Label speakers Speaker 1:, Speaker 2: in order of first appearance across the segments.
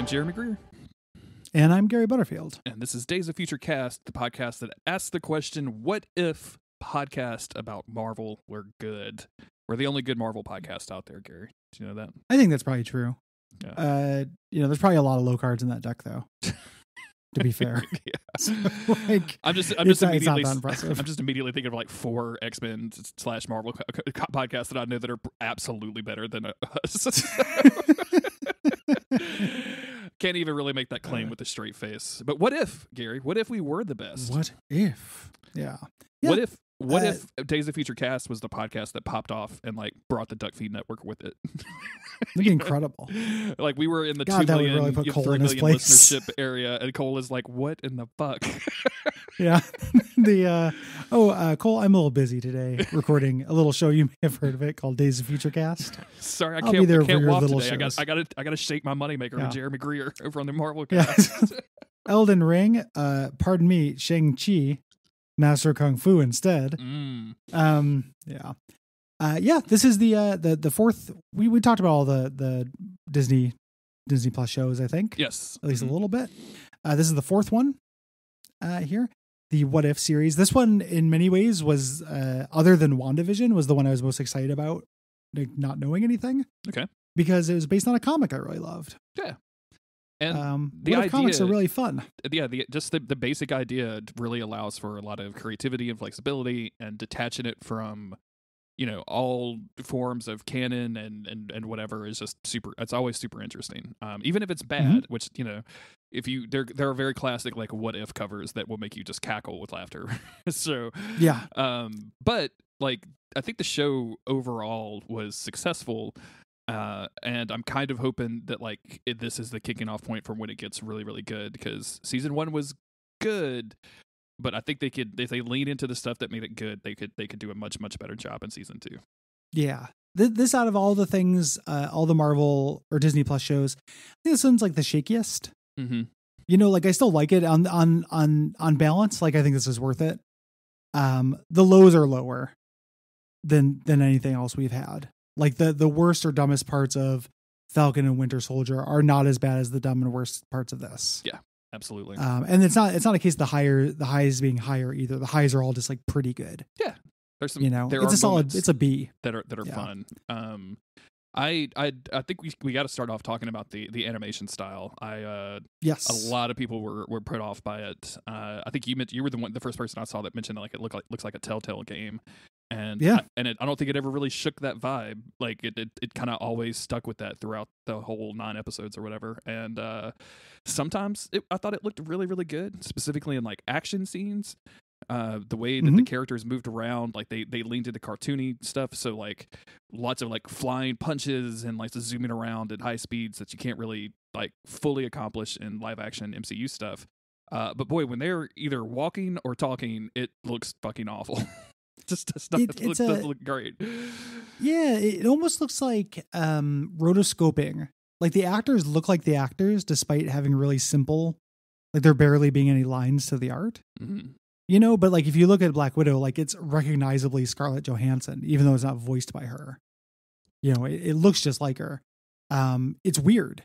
Speaker 1: I'm Jeremy Greer.
Speaker 2: And I'm Gary Butterfield.
Speaker 1: And this is Days of Future Cast, the podcast that asks the question, what if podcast about Marvel were good? We're the only good Marvel podcast out there, Gary. Do you know that?
Speaker 2: I think that's probably true.
Speaker 1: Yeah.
Speaker 2: There's probably a lot of low cards in that deck, though. To be fair.
Speaker 1: Yeah.
Speaker 2: So, like,
Speaker 1: I'm just
Speaker 2: it's not
Speaker 1: immediately
Speaker 2: that impressive.
Speaker 1: I'm just immediately thinking of like 4 X-Men / Marvel podcasts that I know that are absolutely better than us. Can't even really make that claim with a straight face. But what if, Gary? What if we were the best?
Speaker 2: What if? Yeah.
Speaker 1: What if Days of Future Cast was the podcast that popped off and like brought the Duckfeed network with it?
Speaker 2: That'd be incredible.
Speaker 1: Like we were in the 2
Speaker 2: that would
Speaker 1: million,
Speaker 2: really put Cole
Speaker 1: 3
Speaker 2: in his
Speaker 1: million
Speaker 2: place.
Speaker 1: listenership area, and Cole is like, "What in the fuck?"
Speaker 2: Yeah. Cole, I'm a little busy today recording a little show. You may have heard of it called Days of Future Cast.
Speaker 1: Sorry,
Speaker 2: I'll be there for
Speaker 1: can't
Speaker 2: your
Speaker 1: walk
Speaker 2: little
Speaker 1: today.
Speaker 2: shows.
Speaker 1: I got to shake my moneymaker with Jeremy Greer over on the Marvel
Speaker 2: Yeah.
Speaker 1: cast.
Speaker 2: Elden Ring, pardon me, Shang-Chi, Master of Kung Fu instead. This is the fourth. We talked about all the Disney Plus shows, I think.
Speaker 1: Yes.
Speaker 2: At least a little bit. This is the fourth one here. The What If series. This one, in many ways, was other than WandaVision, was the one I was most excited about, like, not knowing anything.
Speaker 1: Okay.
Speaker 2: Because it was based on a comic I really loved.
Speaker 1: Yeah. And
Speaker 2: What If comics are really fun.
Speaker 1: Yeah, the basic idea really allows for a lot of creativity and flexibility, and detaching it from, all forms of canon and whatever is just super. It's always super interesting, even if it's bad. Which if you there are very classic like what if covers that will make you just cackle with laughter. So
Speaker 2: yeah,
Speaker 1: but like I think the show overall was successful. And I'm kind of hoping that this is the kicking off point from when it gets really, really good, because season 1 was good, but I think they could, if they lean into the stuff that made it good, they could do a much, much better job in season 2. Yeah.
Speaker 2: This out of all the things, all the Marvel or Disney Plus shows, I think this one's like the shakiest.
Speaker 1: Mm-hmm.
Speaker 2: I still like it on balance. Like I think this is worth it. The lows are lower than anything else we've had. Like the worst or dumbest parts of Falcon and Winter Soldier are not as bad as the dumb and worst parts of this.
Speaker 1: Yeah, absolutely.
Speaker 2: And it's not a case of the highs being higher either. The highs are all just like pretty good.
Speaker 1: Yeah. There's some,
Speaker 2: it's a solid, it's a B
Speaker 1: that are fun. I think we got to start off talking about the animation style.
Speaker 2: Yes,
Speaker 1: a lot of people were put off by it. I think you were the first person I saw that mentioned like it looks like a Telltale game. And I don't think it ever really shook that vibe. Like it kind of always stuck with that throughout the whole 9 episodes or whatever. And sometimes I thought it looked really, really good, specifically in like action scenes. The way that the characters moved around, like they leaned into cartoony stuff. So like lots of like flying punches and like zooming around at high speeds that you can't really like fully accomplish in live action MCU stuff. But boy, when they're either walking or talking, it looks fucking awful. It doesn't look great.
Speaker 2: Yeah, it almost looks like rotoscoping. Like the actors look like the actors despite having really simple, like there barely being any lines to the art.
Speaker 1: Mm-hmm.
Speaker 2: But like if you look at Black Widow, like it's recognizably Scarlett Johansson, even though it's not voiced by her. It looks just like her. It's weird.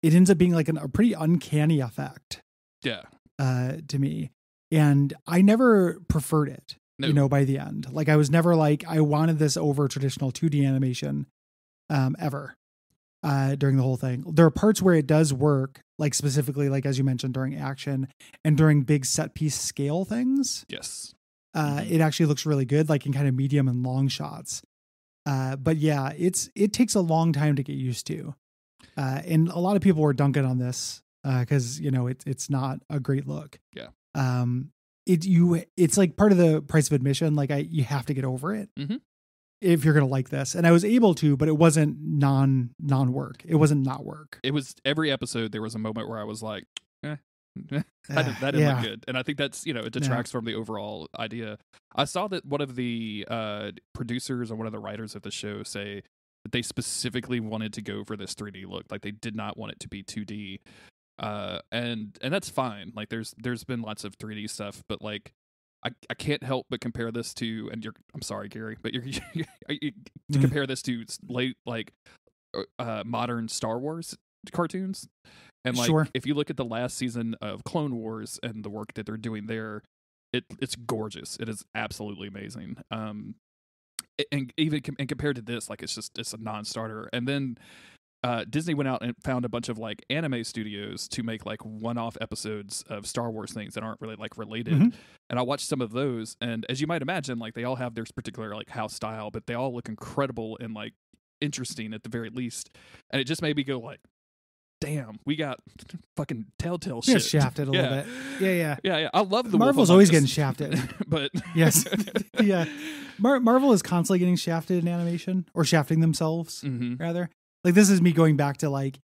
Speaker 2: It ends up being like a pretty uncanny effect.
Speaker 1: Yeah.
Speaker 2: To me. And I never preferred it.
Speaker 1: No.
Speaker 2: By the end, like I was never like, I wanted this over traditional 2D animation, ever, during the whole thing. There are parts where it does work, like specifically, like, as you mentioned, during action and during big set piece scale things.
Speaker 1: Yes.
Speaker 2: It actually looks really good, like in kind of medium and long shots. But yeah, it takes a long time to get used to. And a lot of people were dunking on this, cause it's not a great look.
Speaker 1: Yeah.
Speaker 2: It's like part of the price of admission. Like you have to get over it if you're going to like this. And I was able to, but it wasn't non-work. It wasn't not work.
Speaker 1: It was every episode. There was a moment where I was like, that didn't look good. And I think that's, it detracts from the overall idea. I saw that one of the producers or one of the writers of the show say that they specifically wanted to go for this 3D look. Like they did not want it to be 2D. And that's fine. Like there's been lots of 3D stuff, but like I can't help but compare this to, and I'm sorry, Gary, but to compare this to late modern Star Wars cartoons. And like,
Speaker 2: sure.
Speaker 1: if you look at the last season of Clone Wars and the work that they're doing there, it's gorgeous. It is absolutely amazing. And even and compared to this, like, it's a non-starter. And then Disney went out and found a bunch of like anime studios to make like one-off episodes of Star Wars things that aren't really like related.
Speaker 2: Mm-hmm.
Speaker 1: And I watched some of those, and as you might imagine, like they all have their particular like house style, but they all look incredible and like interesting at the very least. And it just made me go like, damn, we got fucking Telltale shit.
Speaker 2: Shafted a little bit. Yeah.
Speaker 1: I love the
Speaker 2: Marvel's always getting shafted,
Speaker 1: but
Speaker 2: yes, yeah. Marvel is constantly getting shafted in animation, or shafting themselves rather. Like, this is me going back to like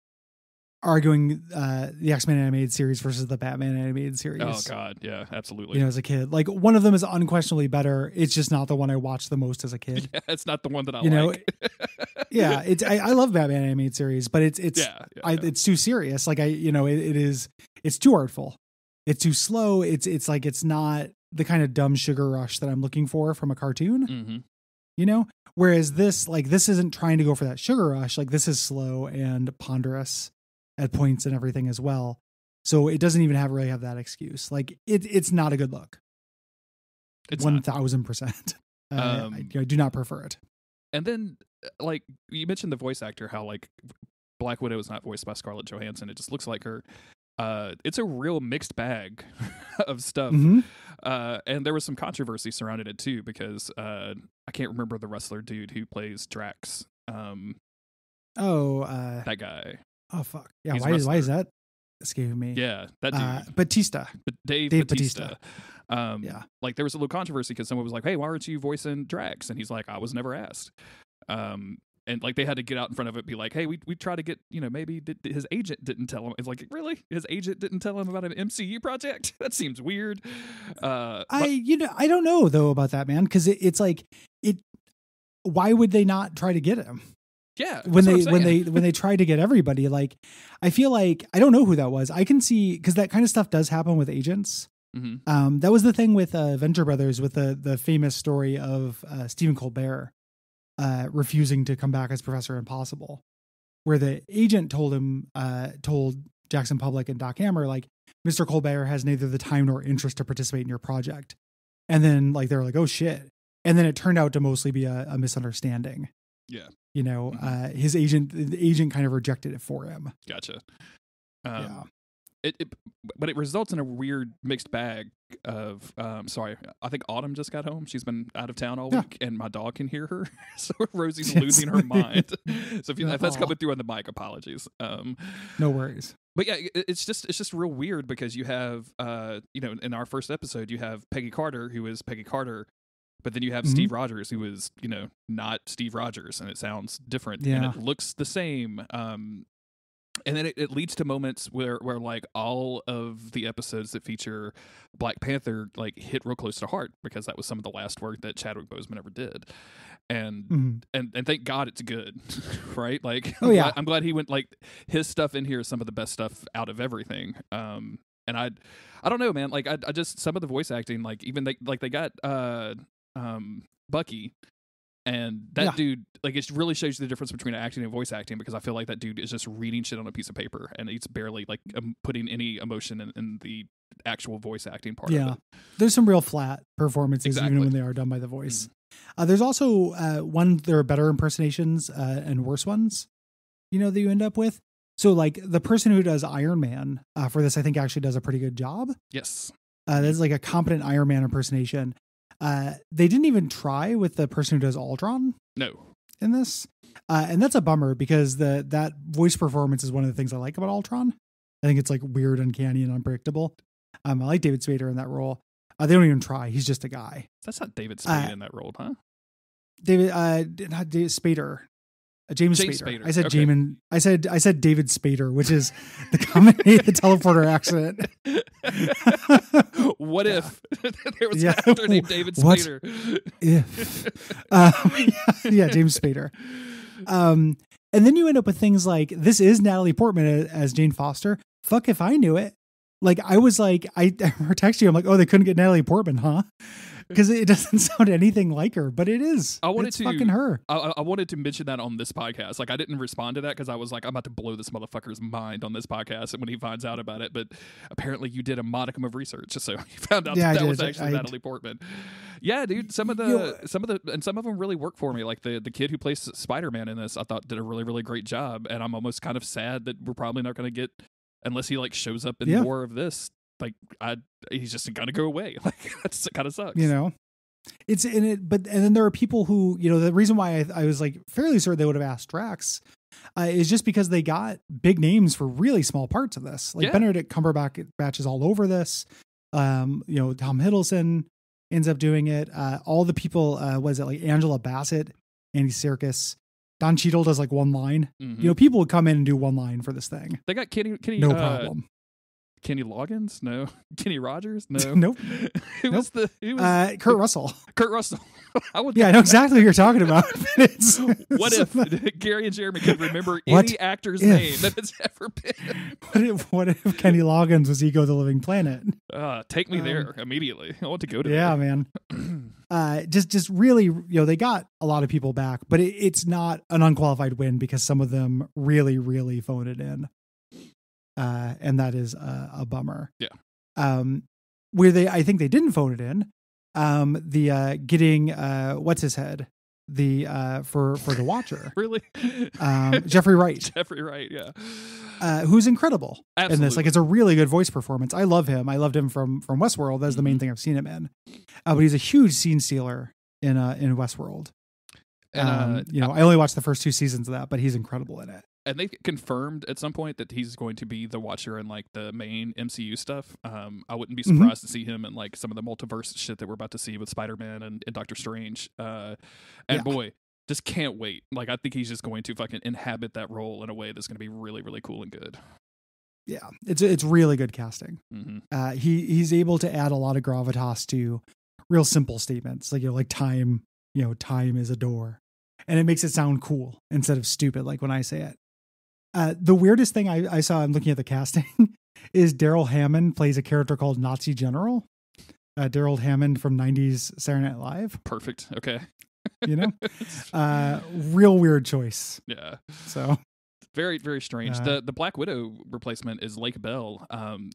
Speaker 2: arguing the X-Men animated series versus the Batman animated series.
Speaker 1: Oh God, yeah, absolutely.
Speaker 2: As a kid, like one of them is unquestionably better. It's just not the one I watched the most as a kid.
Speaker 1: Yeah, it's not the one that I like.
Speaker 2: Yeah, I love Batman animated series, but it's too serious. Like it's too artful. It's too slow. It's like, it's not the kind of dumb sugar rush that I'm looking for from a cartoon. Whereas this isn't trying to go for that sugar rush. Like, this is slow and ponderous at points and everything as well. So it doesn't even really have that excuse. Like, it's not a good look. It's 1000%. I do not prefer it.
Speaker 1: And then, like, you mentioned the voice actor, how like Black Widow is not voiced by Scarlett Johansson. It just looks like her. It's a real mixed bag of stuff. And there was some controversy surrounding it too, because I can't remember the wrestler dude who plays Drax. That guy.
Speaker 2: Oh fuck. Yeah. Why is that escaping me?
Speaker 1: Yeah, that dude.
Speaker 2: Batista.
Speaker 1: Dave Batista. Like, there was a little controversy because someone was like, "Hey, why aren't you voicing Drax?" And he's like, "I was never asked." And like, they had to get out in front of it, be like, "Hey, we try to get, maybe his agent didn't tell him." It's like, really? His agent didn't tell him about an MCU project? That seems weird.
Speaker 2: I don't know though about that, man, because it's like, why would they not try to get him?
Speaker 1: Yeah,
Speaker 2: when they tried to get everybody, like, I feel like, I don't know who that was. I can see, because that kind of stuff does happen with agents. That was the thing with Venture Brothers, with the famous story of Stephen Colbert refusing to come back as Professor Impossible, where the agent told Jackson Public and Doc Hammer, like, Mr. Colbert has neither the time nor interest to participate in your project. And then like, they were like, oh shit. And then it turned out to mostly be a misunderstanding.
Speaker 1: Yeah.
Speaker 2: The agent kind of rejected it for him.
Speaker 1: Gotcha. But it results in a weird mixed bag of, sorry, I think Autumn just got home. She's been out of town all week, and my dog can hear her. So Rosie's losing her mind. So if that's coming through on the mic, apologies.
Speaker 2: No worries.
Speaker 1: But yeah, it's just real weird, because you have, in our first episode, you have Peggy Carter, who is Peggy Carter, but then you have Steve Rogers, who is, not Steve Rogers, and it sounds different, and it looks the same. And then it leads to moments where like, all of the episodes that feature Black Panther like hit real close to heart, because that was some of the last work that Chadwick Boseman ever did. And thank God it's good, right? Like, I'm glad he went, like, his stuff in here is some of the best stuff out of everything. And I don't know, man. Like, I just, some of the voice acting, like, even they got Bucky, and that dude, like, it really shows you the difference between acting and voice acting, because I feel like that dude is just reading shit on a piece of paper, and he's barely like putting any emotion in the actual voice acting part of it.
Speaker 2: There's some real flat performances, even when they are done by the voice. There's also there are better impersonations and worse ones, that you end up with. So like, the person who does Iron Man for this, I think, actually does a pretty good job.
Speaker 1: Yes.
Speaker 2: That's like a competent Iron Man impersonation. They didn't even try with the person who does Ultron.
Speaker 1: No.
Speaker 2: In this. And that's a bummer, because that voice performance is one of the things I like about Ultron. I think it's like weird, uncanny, and unpredictable. I like David Spader in that role. They don't even try. He's just a guy.
Speaker 1: That's not David Spade in that role, huh?
Speaker 2: Not David Spader. James Spader. I said
Speaker 1: okay.
Speaker 2: I said David Spader, which is the comedy of the teleporter accident.
Speaker 1: What if there was an actor named David Spader?
Speaker 2: James Spader. And then you end up with things like, this is Natalie Portman as Jane Foster. Fuck if I knew it. Like, I was like, I texted you, I'm like, oh, they couldn't get Natalie Portman, huh? because it doesn't sound anything like her, but it is. It's fucking her.
Speaker 1: I wanted to mention that on this podcast. Like, I didn't respond to that because I was like, I'm about to blow this motherfucker's mind on this podcast, and when he finds out about it. But apparently, you did a modicum of research, so you found out that was actually Natalie Portman. Yeah, dude. Some of them really work for me. Like the kid who plays Spider-Man in this, I thought did a really, really great job, and I'm almost kind of sad that we're probably not going to get, unless he like shows up in more of this. Like he's just gonna go away. Like that kind of sucks.
Speaker 2: It's in it, and then there are people who, the reason why I was like fairly certain they would have asked Drax is just because they got big names for really small parts of this. Like Benedict Cumberbatch is all over this. Tom Hiddleston ends up doing it. All the people, was it like Angela Bassett, Andy Serkis, Don Cheadle does like one line. Mm-hmm. People would come in and do one line for this thing.
Speaker 1: They got Kenny
Speaker 2: no problem.
Speaker 1: Kenny Loggins? No. Kenny Rogers? No.
Speaker 2: Nope.
Speaker 1: Who was
Speaker 2: Kurt Russell.
Speaker 1: Kurt Russell.
Speaker 2: I know exactly what you're talking about.
Speaker 1: What if Gary and Jeremy could remember any actor's name that has ever been?
Speaker 2: What if Kenny Loggins was Ego the Living Planet?
Speaker 1: Take me there immediately. I want to go to
Speaker 2: there. Man. Just really, they got a lot of people back, but it's not an unqualified win because some of them really, really phoned it in. And that is a bummer.
Speaker 1: Yeah.
Speaker 2: Where I think they didn't phone it in. Getting what's his head, for the Watcher.
Speaker 1: Really?
Speaker 2: Jeffrey Wright.
Speaker 1: Jeffrey Wright, yeah.
Speaker 2: Who's incredible
Speaker 1: Absolutely.
Speaker 2: in this. Like, it's a really good voice performance. I love him. I loved him from Westworld. That's the main thing I've seen him in. But he's a huge scene stealer in Westworld. And, I only watched the first 2 seasons of that, but he's incredible in it.
Speaker 1: And they confirmed at some point that he's going to be the Watcher in like the main MCU stuff. I wouldn't be surprised to see him in like some of the multiverse shit that we're about to see with Spider-Man and Doctor Strange. Boy, just can't wait. Like, I think he's just going to fucking inhabit that role in a way that's going to be really, really cool and good.
Speaker 2: Yeah, it's really good casting.
Speaker 1: Mm-hmm.
Speaker 2: He's able to add a lot of gravitas to real simple statements like time. Time is a door, and it makes it sound cool instead of stupid. Like when I say it. The weirdest thing I saw, I'm looking at the casting, is Daryl Hammond plays a character called Nazi General. Daryl Hammond from 90s Saturday Night Live.
Speaker 1: Perfect. Okay.
Speaker 2: Real weird choice.
Speaker 1: Yeah.
Speaker 2: So
Speaker 1: very, very strange. The Black Widow replacement is Lake Bell.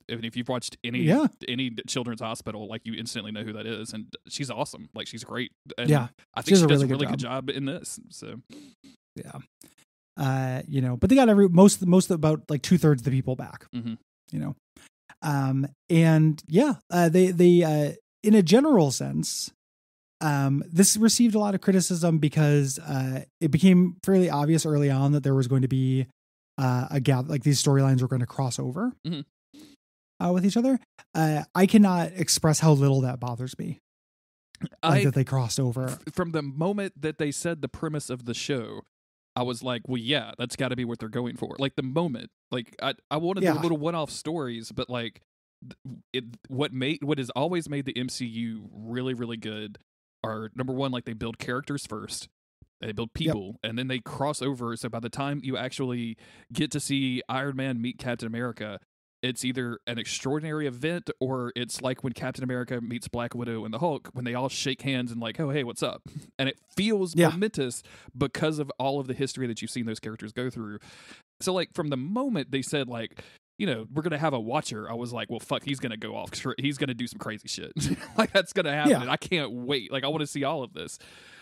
Speaker 1: If you've watched any children's hospital, like, you instantly know who that is, and she's awesome. Like, she's great. And I think she does a really good job in this. So
Speaker 2: yeah. But they got most about like 2/3 of the people back,
Speaker 1: mm-hmm.
Speaker 2: They in a general sense, this received a lot of criticism because, it became fairly obvious early on that there was going to be, a gap, like these storylines were going to cross over, with each other. I cannot express how little that bothers me. That they crossed over.
Speaker 1: From the moment that they said the premise of the show, I was like, well, yeah, that's got to be what they're going for. Like, the moment, like, I wanted the little one-off stories, but like, what has always made the MCU really, really good are, number one, like, they build characters first, they build people, and then they cross over. So by the time you actually get to see Iron Man meet Captain America, it's either an extraordinary event, or it's like when Captain America meets Black Widow and the Hulk, when they all shake hands and like, oh, hey, what's up? And it feels momentous because of all of the history that you've seen those characters go through. So like, from the moment they said like, we're going to have a Watcher, I was like, well, fuck, he's going to go off. He's going to do some crazy shit. Like, that's going to happen. And I can't wait. Like, I want to see all of this.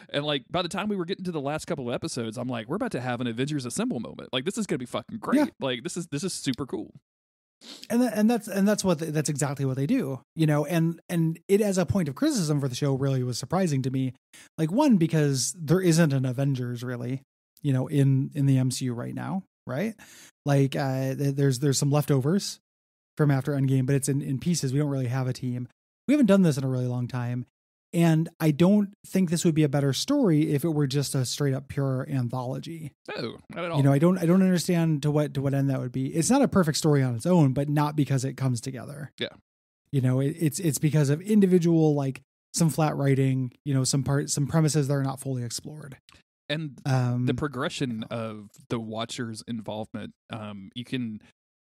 Speaker 1: And like, by the time we were getting to the last couple of episodes, I'm like, we're about to have an Avengers Assemble moment. Like, this is going to be fucking great. Yeah. Like, this is super cool.
Speaker 2: And that's exactly what they do, and it, as a point of criticism for the show, really was surprising to me. Like, one, because there isn't an Avengers really, in the MCU right now. Right. Like, there's some leftovers from after Endgame, but it's in pieces. We don't really have a team. We haven't done this in a really long time. And I don't think this would be a better story if it were just a straight up pure anthology.
Speaker 1: No, not at all.
Speaker 2: I don't understand to what end that would be. It's not a perfect story on its own, but not because it comes together.
Speaker 1: Yeah.
Speaker 2: It's because of individual, like, some flat writing, some premises that are not fully explored. And
Speaker 1: the progression of the Watcher's involvement,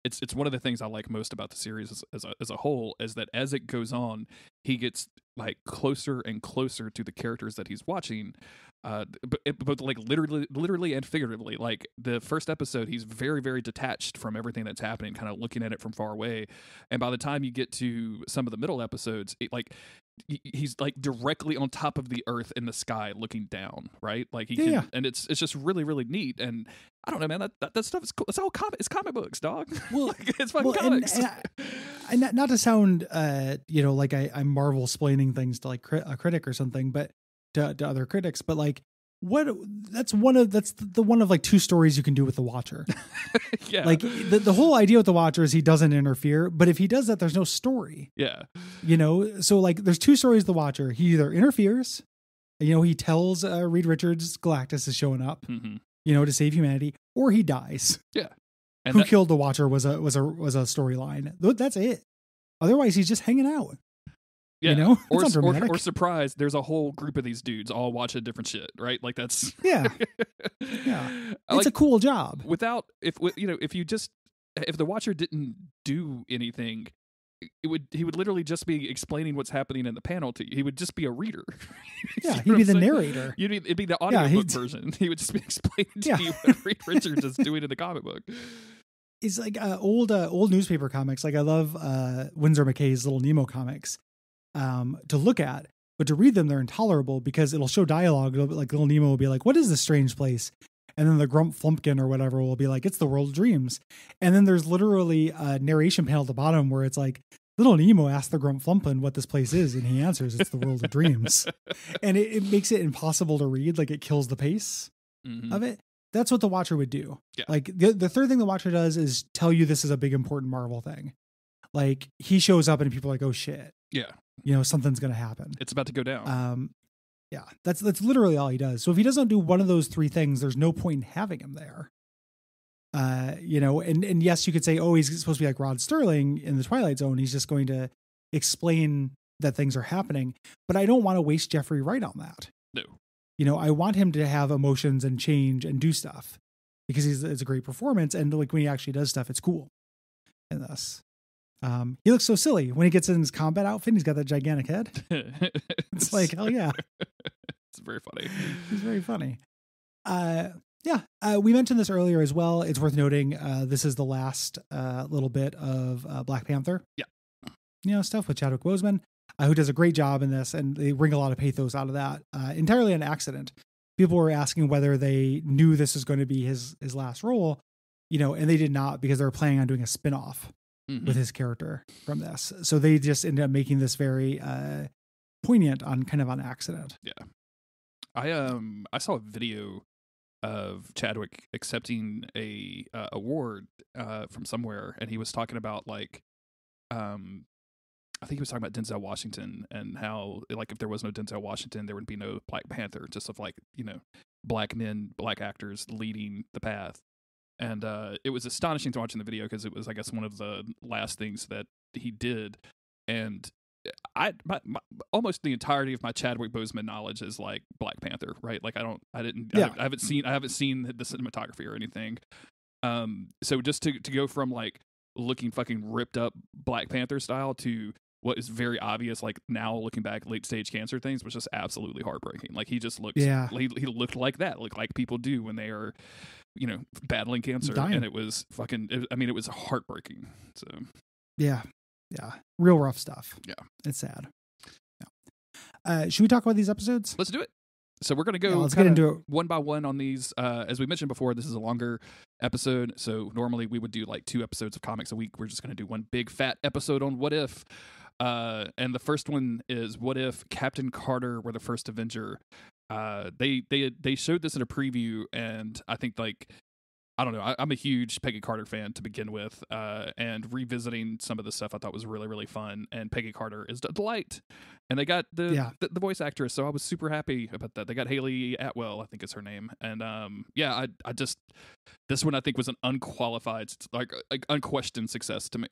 Speaker 1: it's one of the things I like most about the series as a whole is that as it goes on, he gets like closer and closer to the characters that he's watching, but like literally and figuratively. Like the first episode, he's very, very detached from everything that's happening, kind of looking at it from far away. And by the time you get to some of the middle episodes, he's like directly on top of the earth in the sky looking down, right? Like he can, and it's just really, really neat. And I don't know, man, that stuff is cool. It's all it's comic books, dog.
Speaker 2: Well,
Speaker 1: like, it's fucking comics.
Speaker 2: And not to sound like I'm Marvel splaining things to like a critic or something, but to other critics, but like that's the one of like two stories you can do with the Watcher.
Speaker 1: Yeah,
Speaker 2: like the whole idea with the Watcher is he doesn't interfere, but if he does that, there's no story.
Speaker 1: Yeah,
Speaker 2: so like there's two stories with the Watcher. He either interferes, he tells Reed Richards Galactus is showing up, to save humanity, or he dies.
Speaker 1: Yeah,
Speaker 2: and who killed the Watcher was a storyline. That's it. Otherwise, he's just hanging out.
Speaker 1: Yeah, or surprised. There's a whole group of these dudes all watching different shit, right? Like that's
Speaker 2: yeah. It's a cool job.
Speaker 1: If the Watcher didn't do anything, he would literally just be explaining what's happening in the panel to you. He would just be a reader.
Speaker 2: Yeah, he'd be the narrator.
Speaker 1: It'd be the audiobook version. He would just be explaining to you what Reed Richards is doing in the comic book.
Speaker 2: It's like old newspaper comics. Like I love Winsor McKay's Little Nemo comics. To look at, but to read them, they're intolerable because it'll show dialogue. Like Little Nemo will be like, "What is this strange place?" And then the Grump Flumpkin or whatever will be like, "It's the world of dreams." And then there's literally a narration panel at the bottom where it's like, Little Nemo asks the Grump Flumpkin what this place is, and he answers, "It's the world of dreams." And it makes it impossible to read. Like it kills the pace of it. That's what the Watcher would do.
Speaker 1: Yeah.
Speaker 2: Like the third thing the Watcher does is tell you this is a big important Marvel thing. Like he shows up and people are like, "Oh shit."
Speaker 1: Yeah.
Speaker 2: Something's going to happen.
Speaker 1: It's about to go down.
Speaker 2: Yeah, that's literally all he does. So if he doesn't do one of those three things, there's no point in having him there. And yes, you could say, oh, he's supposed to be like Rod Serling in the Twilight Zone. He's just going to explain that things are happening. But I don't want to waste Jeffrey Wright on that.
Speaker 1: No.
Speaker 2: I want him to have emotions and change and do stuff because it's a great performance. And like when he actually does stuff, it's cool in this. He looks so silly when he gets in his combat outfit. He's got that gigantic head. It's like, hell yeah.
Speaker 1: It's very funny.
Speaker 2: He's very funny. We mentioned this earlier as well. It's worth noting, this is the last little bit of Black Panther.
Speaker 1: Yeah.
Speaker 2: Stuff with Chadwick Boseman, who does a great job in this, and they bring a lot of pathos out of that. Entirely an accident. People were asking whether they knew this was going to be his last role, and they did not because they were planning on doing a spin-off. With his character from this. So they just ended up making this very poignant on accident.
Speaker 1: Yeah. I saw a video of Chadwick accepting a award from somewhere, and he was talking about like I think he was talking about Denzel Washington and how like if there was no Denzel Washington there would be no Black Panther, just of like, black men, black actors leading the path. And it was astonishing to watch in the video because it was, I guess, one of the last things that he did. And almost the entirety of my Chadwick Boseman knowledge is like Black Panther, right? Like I haven't seen the cinematography or anything. So just to go from like looking fucking ripped up Black Panther style to what is very obvious, like now looking back, late stage cancer things was just absolutely heartbreaking. Like he just looked, he looked like that, like people do when they are, battling cancer. Dying. And it was it was heartbreaking. So
Speaker 2: yeah, real rough stuff.
Speaker 1: Yeah,
Speaker 2: it's sad. Yeah. Should we talk about these episodes?
Speaker 1: Let's do it. So we're gonna go.
Speaker 2: Let's get into it
Speaker 1: one by one on these. As we mentioned before, this is a longer episode. So normally we would do like 2 episodes of comics a week. We're just gonna do one big fat episode on What If. And the first one is What If Captain Carter were the first Avenger. They showed this in a preview, and I think like I don't know. I'm a huge Peggy Carter fan to begin with, and revisiting some of the stuff I thought was really, really fun. And Peggy Carter is a delight, and they got the voice actress, so I was super happy about that. They got Haley Atwell, I think is her name, and I just this one I think was an unqualified, like unquestioned success to me.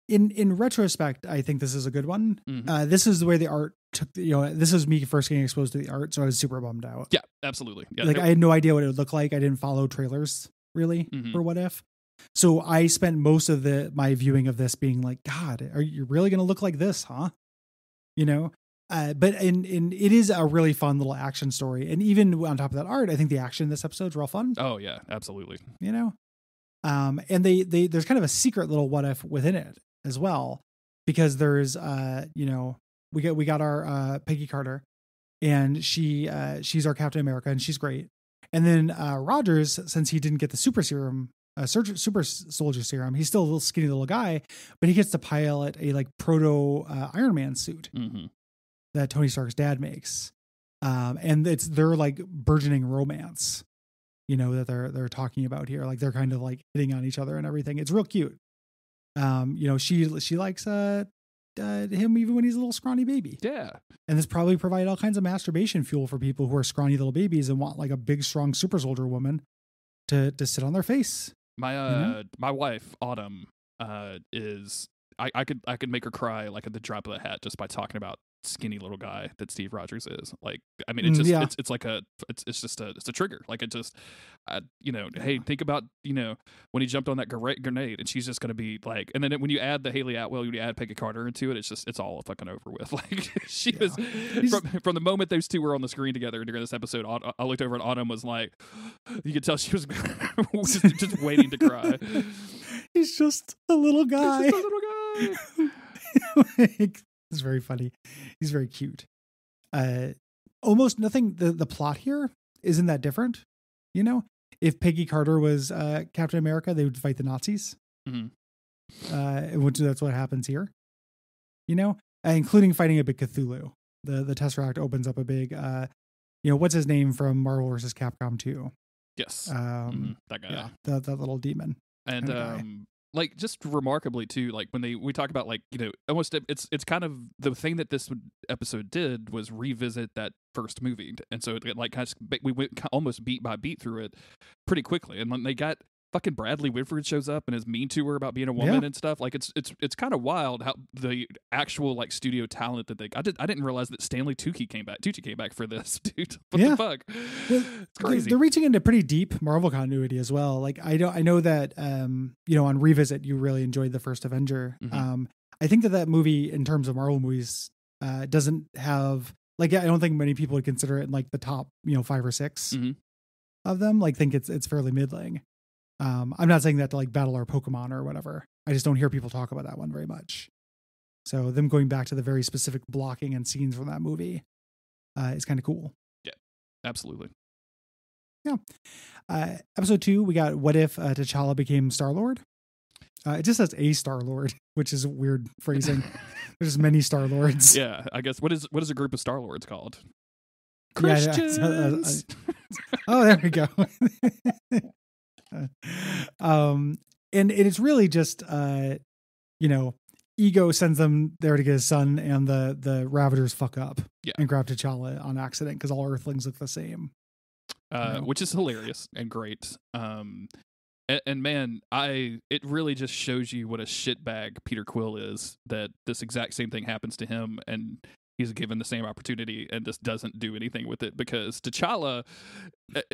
Speaker 2: In retrospect, I think this is a good one. Mm-hmm. This is the way the art took. This is me first getting exposed to the art, so I was super bummed out.
Speaker 1: Yeah, absolutely. Yeah,
Speaker 2: like I had no idea what it would look like. I didn't follow trailers really for What If, So I spent most of my viewing of this being like, God, are you really going to look like this, huh? You know, but it is a really fun little action story. And even on top of that art, I think the action in this episode is real fun.
Speaker 1: Oh yeah, absolutely.
Speaker 2: You know, and there's kind of a secret little what if within it as well, because there's, you know, we got our Peggy Carter, and she's our Captain America, and she's great. And then Rogers, since he didn't get the super serum, super soldier serum, he's still a little skinny little guy, but he gets to pilot a like proto Iron Man suit that Tony Stark's dad makes, and it's their like burgeoning romance, you know, that they're talking about here. Like they're kind of like hitting on each other and everything. It's real cute. You know, she likes him even when he's a little scrawny baby.
Speaker 1: Yeah.
Speaker 2: And this probably provide all kinds of masturbation fuel for people who are scrawny little babies and want like a big, strong super soldier woman to sit on their face.
Speaker 1: My my wife, Autumn, is I could make her cry like at the drop of a hat just by talking about skinny little guy that Steve Rogers is. Like, I mean, it's just it's like it's a trigger. Like it just, you know, hey, think about, you know, when he jumped on that grenade, and she's just gonna be like, and then when you add the Haley Atwell, when you add Peggy Carter into it, it's all fucking over with. Like she was from the moment those two were on the screen together during this episode. I looked over and Autumn was like, you could tell she was just waiting to cry.
Speaker 2: He's just a little guy.
Speaker 1: He's just a little guy.
Speaker 2: Like, it's very funny. He's very cute. Almost nothing. The plot here isn't that different. You know, if Peggy Carter was Captain America, they would fight the Nazis. Which that's what happens here. You know, including fighting a big Cthulhu. The Tesseract opens up a big, you know, what's his name from Marvel vs. Capcom 2?
Speaker 1: Yes. That guy.
Speaker 2: Yeah, that little demon.
Speaker 1: And like just remarkably too, like when we talk about like, you know, almost it's kind of the thing that this episode did was revisit that first movie, and so it like kind of, we went almost beat by beat through it pretty quickly, and when they got fucking Bradley Whitford shows up and is mean to her about being a woman and stuff, like it's kind of wild how the actual like studio talent that I didn't realize that Stanley Tucci came back for this, dude. What the fuck?
Speaker 2: Well,
Speaker 1: it's crazy.
Speaker 2: They're reaching into pretty deep Marvel continuity as well. Like I know that you know, on Revisit you really enjoyed the first Avenger. I think that movie in terms of Marvel movies doesn't have, like, I don't think many people would consider it in like the top, you know, 5 or 6 of them. Like think it's fairly middling. I'm not saying that to like battle our Pokemon or whatever. I just don't hear people talk about that one very much. So them going back to the very specific blocking and scenes from that movie is kind of cool.
Speaker 1: Yeah, absolutely.
Speaker 2: Yeah. Episode 2, we got what if T'Challa became Star-Lord? It just says a Star-Lord, which is weird phrasing. There's many Star-Lords.
Speaker 1: Yeah, I guess what is a group of Star-Lords called?
Speaker 2: Christians. Oh, there we go. And it's really just you know, Ego sends them there to get his son, and the Ravagers fuck up and grab T'Challa on accident because all Earthlings look the same,
Speaker 1: which is hilarious and great. And man, it really just shows you what a shitbag Peter Quill is, that this exact same thing happens to him and he's given the same opportunity and just doesn't do anything with it, because T'Challa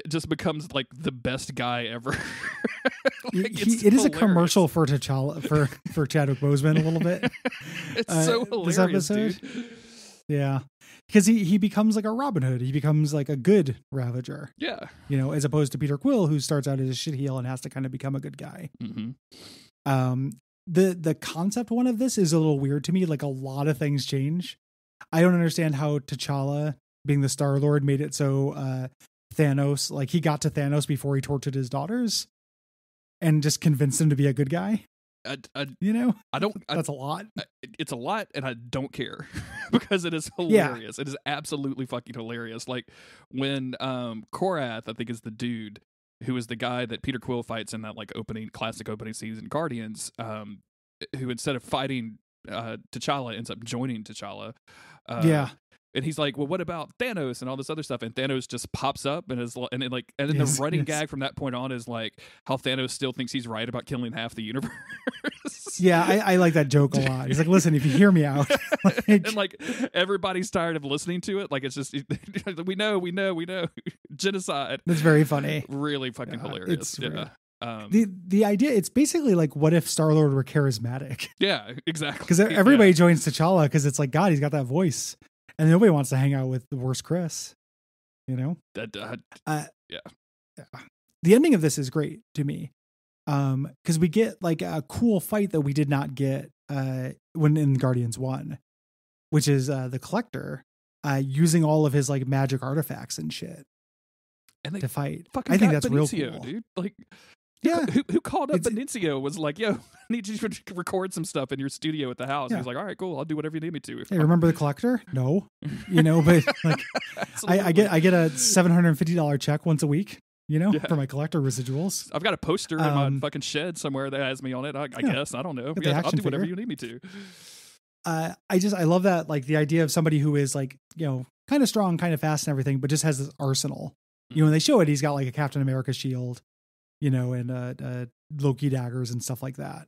Speaker 1: just becomes like the best guy ever. Like,
Speaker 2: it is a commercial for T'Challa, for Chadwick Boseman a little bit.
Speaker 1: It's so hilarious, this episode. Dude.
Speaker 2: Yeah. Because he becomes like a Robin Hood. He becomes like a good Ravager.
Speaker 1: Yeah.
Speaker 2: You know, as opposed to Peter Quill, who starts out as a shitheel and has to kind of become a good guy. The concept one of this is a little weird to me. Like a lot of things change. I don't understand how T'Challa, being the Star-Lord, made it so Thanos, like he got to Thanos before he tortured his daughters and just convinced him to be a good guy. You know, that's a lot.
Speaker 1: It's a lot, and I don't care because it is hilarious. It is absolutely fucking hilarious. Like when Korath, I think is the dude who is the guy that Peter Quill fights in that like classic opening season Guardians, who instead of fighting T'Challa ends up joining T'Challa. And he's like, well, what about Thanos and all this other stuff? And Thanos just pops up and is and then the running gag from that point on is like how Thanos still thinks he's right about killing half the universe.
Speaker 2: Yeah, I like that joke a lot. He's like, listen, if you hear me out.
Speaker 1: And like everybody's tired of listening to it. Like it's just, we know. Genocide.
Speaker 2: It's very funny.
Speaker 1: Really fucking hilarious.
Speaker 2: The idea, it's basically like, what if Star-Lord were charismatic?
Speaker 1: Yeah, exactly.
Speaker 2: Because everybody joins T'Challa because it's like, God, he's got that voice, and nobody wants to hang out with the worst Chris. You know,
Speaker 1: yeah.
Speaker 2: The ending of this is great to me, because we get like a cool fight that we did not get when in Guardians 1, which is the Collector using all of his like magic artifacts and shit to fight. I think that's Benicio, real cool,
Speaker 1: dude. Like,
Speaker 2: yeah,
Speaker 1: who called up Benicio was like, yo, I need you to record some stuff in your studio at the house. Yeah. He's like, all right, cool, I'll do whatever you need me to.
Speaker 2: Hey, remember the Collector? No, you know, but like, I get a $750 check once a week. You know, for my Collector residuals.
Speaker 1: I've got a poster in my fucking shed somewhere that has me on it. I guess. I don't know. Yeah, I'll do whatever you need me to.
Speaker 2: I love that, like the idea of somebody who is like, you know, kind of strong, kind of fast and everything, but just has this arsenal. You know, when they show it, he's got like a Captain America shield, you know, and Loki daggers and stuff like that.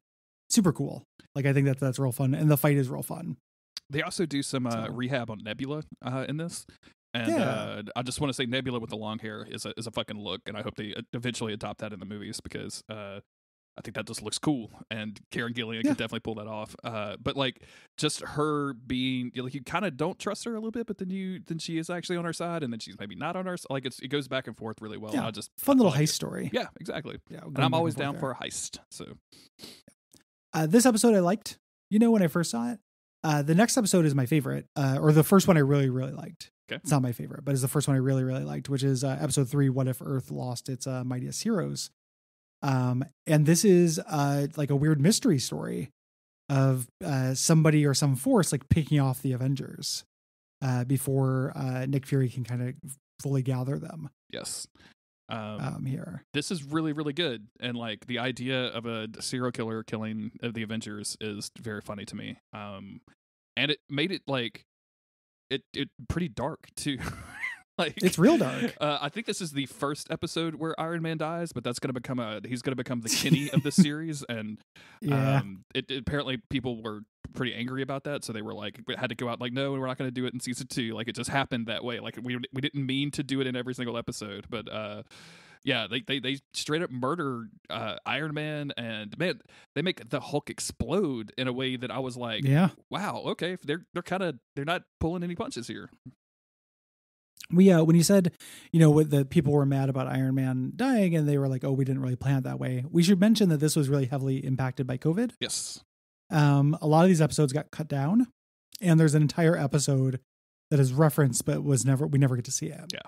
Speaker 2: Super cool. Like, I think that's real fun. And the fight is real fun.
Speaker 1: They also do some rehab on Nebula in this. And I just want to say Nebula with the long hair is a fucking look. And I hope they eventually adopt that in the movies because I think that just looks cool. And Karen Gillian can definitely pull that off. But like just her being, like, you kind of don't trust her a little bit, but then she is actually on our side, and then she's maybe not on our side. Like it goes back and forth really well.
Speaker 2: Yeah.
Speaker 1: And
Speaker 2: Fun little heist story.
Speaker 1: Yeah, exactly. Yeah, and I'm always down for a heist. So
Speaker 2: this episode I liked, you know, when I first saw it. The next episode is my favorite, or the first one I really, really liked.
Speaker 1: Okay.
Speaker 2: It's not my favorite, but it's the first one I really, really liked, which is episode 3, What If Earth Lost Its Mightiest Heroes. And this is like a weird mystery story of somebody or some force like picking off the Avengers before Nick Fury can kind of fully gather them.
Speaker 1: Yes.
Speaker 2: Here.
Speaker 1: This is really, really good. And like the idea of a serial killer killing of the Avengers is very funny to me. And it made it like it pretty dark too. Like,
Speaker 2: it's real dark.
Speaker 1: I think this is the first episode where Iron Man dies, but that's going to become he's going to become the Kenny of the series. And it apparently people were pretty angry about that. So they were like, had to go out like, no, we're not going to do it in season 2. Like it just happened that way. Like we didn't mean to do it in every single episode, but yeah, they straight up murder Iron Man, and man, they make the Hulk explode in a way that I was like, wow, okay, they're not pulling any punches here.
Speaker 2: When you said, you know, the people were mad about Iron Man dying, and they were like, oh, we didn't really plan it that way. We should mention that this was really heavily impacted by COVID.
Speaker 1: Yes.
Speaker 2: A lot of these episodes got cut down, and there's an entire episode that is referenced, but we never get to see it.
Speaker 1: Yeah.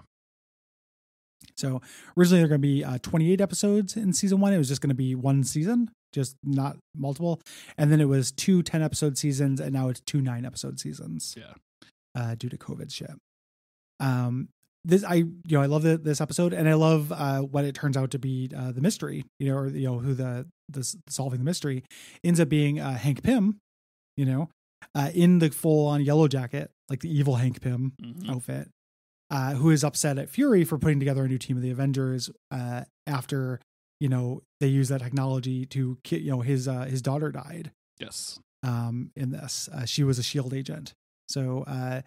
Speaker 2: So originally there are going to be 28 episodes in season 1. It was just going to be one season, just not multiple. And then it was 2 10-episode seasons, and now it's 2 9-episode seasons.
Speaker 1: Yeah.
Speaker 2: Due to COVID shit. I love this episode, and I love what it turns out to be the mystery, you know, or you know who the solving the mystery ends up being Hank Pym, you know, in the full on yellow jacket, like the evil Hank Pym outfit, who is upset at Fury for putting together a new team of the Avengers after, you know, they use that technology to, you know, his daughter died.
Speaker 1: Yes.
Speaker 2: In this, she was a SHIELD agent, so.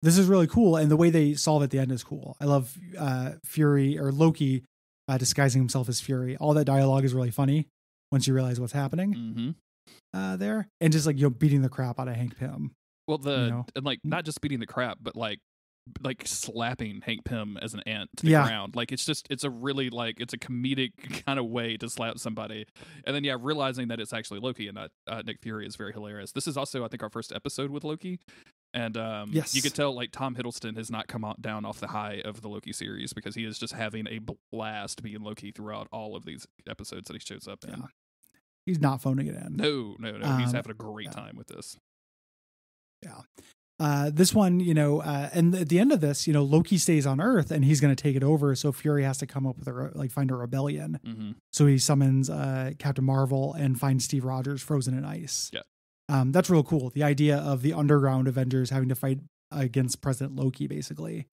Speaker 2: This is really cool, and the way they solve it at the end is cool. I love Fury or Loki disguising himself as Fury. All that dialogue is really funny once you realize what's happening there, and just like, you know, beating the crap out of Hank Pym.
Speaker 1: Well, and like not just beating the crap, but like slapping Hank Pym as an ant to the ground. Like it's a really like it's a comedic kind of way to slap somebody, and then realizing that it's actually Loki and not Nick Fury is very hilarious. This is also, I think, our first episode with Loki. And you could tell like Tom Hiddleston has not come down off the high of the Loki series, because he is just having a blast being Loki throughout all of these episodes that he shows up in.
Speaker 2: He's not phoning it in.
Speaker 1: No. He's having a great time with this.
Speaker 2: Yeah. This one, you know, and at the end of this, you know, Loki stays on Earth and he's going to take it over. So Fury has to come up with find a rebellion.
Speaker 1: Mm-hmm.
Speaker 2: So he summons Captain Marvel and finds Steve Rogers frozen in ice.
Speaker 1: Yeah.
Speaker 2: That's real cool. The idea of the underground Avengers having to fight against President Loki, basically,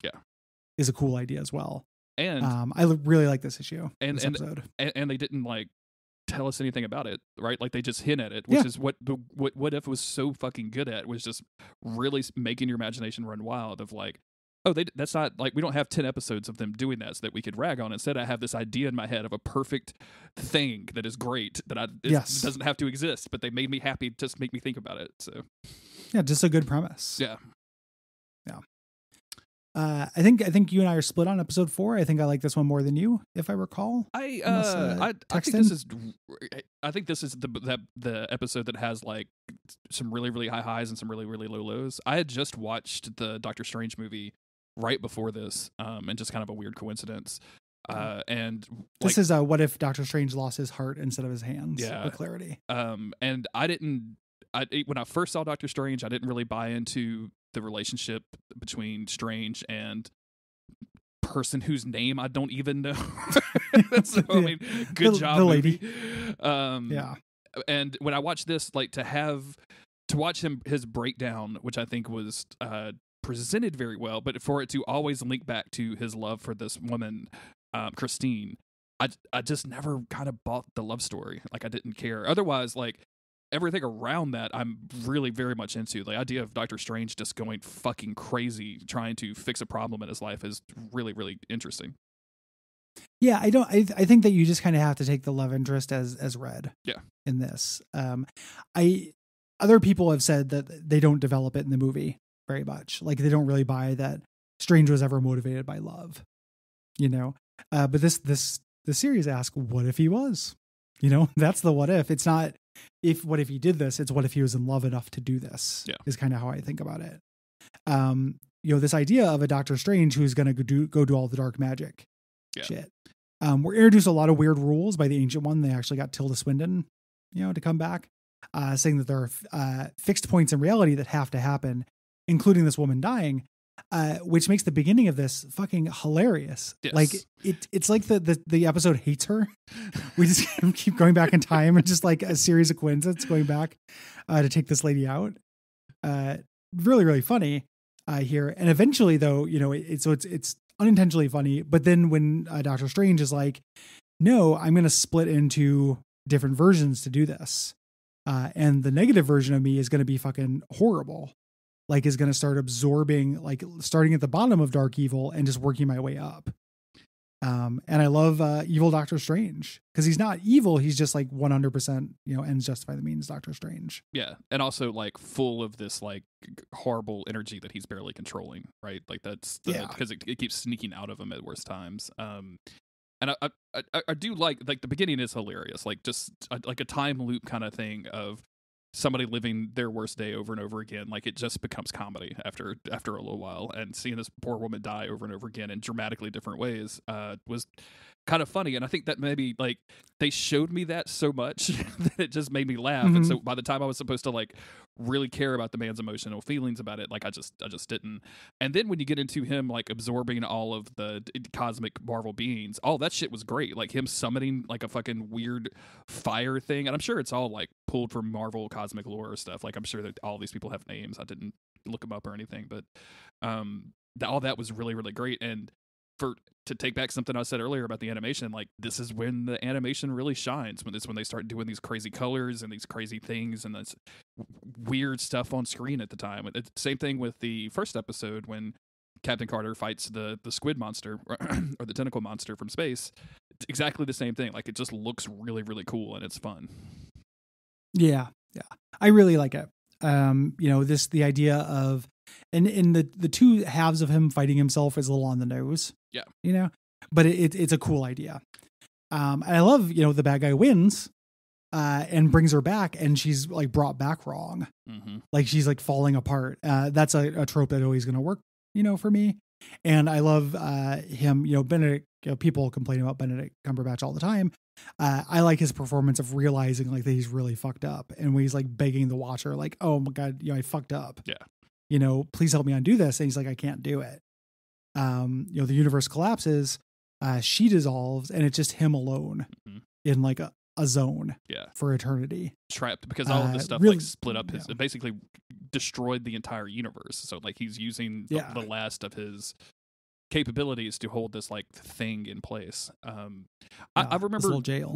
Speaker 2: is a cool idea as well.
Speaker 1: And
Speaker 2: I really like this issue,
Speaker 1: this
Speaker 2: episode.
Speaker 1: And they didn't like tell us anything about it, right? Like they just hint at it, which is what What If was so fucking good at, was just really making your imagination run wild of like, oh, that's not like we don't have 10 episodes of them doing that so that we could rag on. Instead, I have this idea in my head of a perfect thing that is great that doesn't have to exist, but they made me happy just make me think about it. So
Speaker 2: yeah, just a good premise.
Speaker 1: Yeah.
Speaker 2: I think you and I are split on episode 4. I think I like this one more than you, if I recall.
Speaker 1: I think this is the episode that has like some really, really high highs and some really, really low lows. I had just watched the Doctor Strange movie right before this, and just kind of a weird coincidence. And
Speaker 2: this is what if Doctor Strange lost his heart instead of his hands?
Speaker 1: Yeah,
Speaker 2: for clarity.
Speaker 1: And when I first saw Doctor Strange, I didn't really buy into the relationship between Strange and person whose name I don't even know. So I mean, good job,
Speaker 2: the lady.
Speaker 1: Yeah. And when I watched this, like to watch his breakdown, which I think was presented very well, but for it to always link back to his love for this woman, Christine, I just never kind of bought the love story. Like I didn't care. Otherwise, like everything around that I'm really very much into. The idea of Doctor Strange just going fucking crazy trying to fix a problem in his life is really, really interesting.
Speaker 2: Yeah, I think that you just kind of have to take the love interest as read.
Speaker 1: Yeah.
Speaker 2: In this. Other people have said that they don't develop it in the movie very much. Like they don't really buy that Strange was ever motivated by love. You know? But the series asks, what if he was? You know, that's the what if. It's not what if he did this, it's what if he was in love enough to do this.
Speaker 1: Yeah.
Speaker 2: Is kind of how I think about it. You know, this idea of a Doctor Strange who's going to go do all the dark magic shit. We're introduced a lot of weird rules by the Ancient One. They actually got Tilda Swinton, you know, to come back, saying that there are fixed points in reality that have to happen, including this woman dying. Which makes the beginning of this fucking hilarious.
Speaker 1: Yes.
Speaker 2: Like it's like the episode hates her. We just keep going back in time and just like a series of coincidences going back to take this lady out. Really, really funny here. And eventually though, you know, it's unintentionally funny. But then when Doctor Strange is like, no, I'm going to split into different versions to do this. And the negative version of me is going to be fucking horrible. Like is going to start absorbing, like starting at the bottom of dark evil and just working my way up. And I love evil Doctor Strange because he's not evil. He's just like 100%, you know, ends justify the means Doctor Strange.
Speaker 1: Yeah. And also like full of this like horrible energy that he's barely controlling. Right. Like that's because it keeps sneaking out of him at worst times. And I do like the beginning is hilarious. Like just like a time loop kind of thing of somebody living their worst day over and over again. Like it just becomes comedy after a little while, and seeing this poor woman die over and over again in dramatically different ways was kind of funny. And I think that maybe like they showed me that so much that it just made me laugh. And so by the time I was supposed to like really care about the man's emotional feelings about it, like I just didn't. And then when you get into him like absorbing all of the cosmic Marvel beings, all that shit was great. Like him summoning like a fucking weird fire thing, and I'm sure it's all like pulled from Marvel cosmic lore or stuff. Like I'm sure that all these people have names. I didn't look them up or anything, but all that was really, really great. And to take back something I said earlier about the animation, like this is when the animation really shines, when they start doing these crazy colors and these crazy things and this weird stuff on screen at the time. It's the same thing with the first episode when Captain Carter fights the squid monster or the tentacle monster from space. It's exactly the same thing. Like it just looks really, really cool and it's fun.
Speaker 2: Yeah. I really like it. You know, the idea of, and in the two halves of him fighting himself is a little on the nose.
Speaker 1: Yeah.
Speaker 2: You know, but it's a cool idea. And I love, you know, the bad guy wins, and brings her back and she's like brought back wrong. Mm-hmm. Like she's like falling apart. That's a trope that always going to work, you know, for me. And I love, him, you know, Benedict, you know, people complain about Benedict Cumberbatch all the time. I like his performance of realizing like that he's really fucked up, and when he's like begging the watcher, like, oh my God, you know, I fucked up.
Speaker 1: Yeah.
Speaker 2: You know, please help me undo this. And he's like, I can't do it. You know, the universe collapses, she dissolves, and it's just him alone in like a zone for eternity.
Speaker 1: Trapped because all of this stuff really, like split up it basically destroyed the entire universe. So like he's using the last of his capabilities to hold this like thing in place. I remember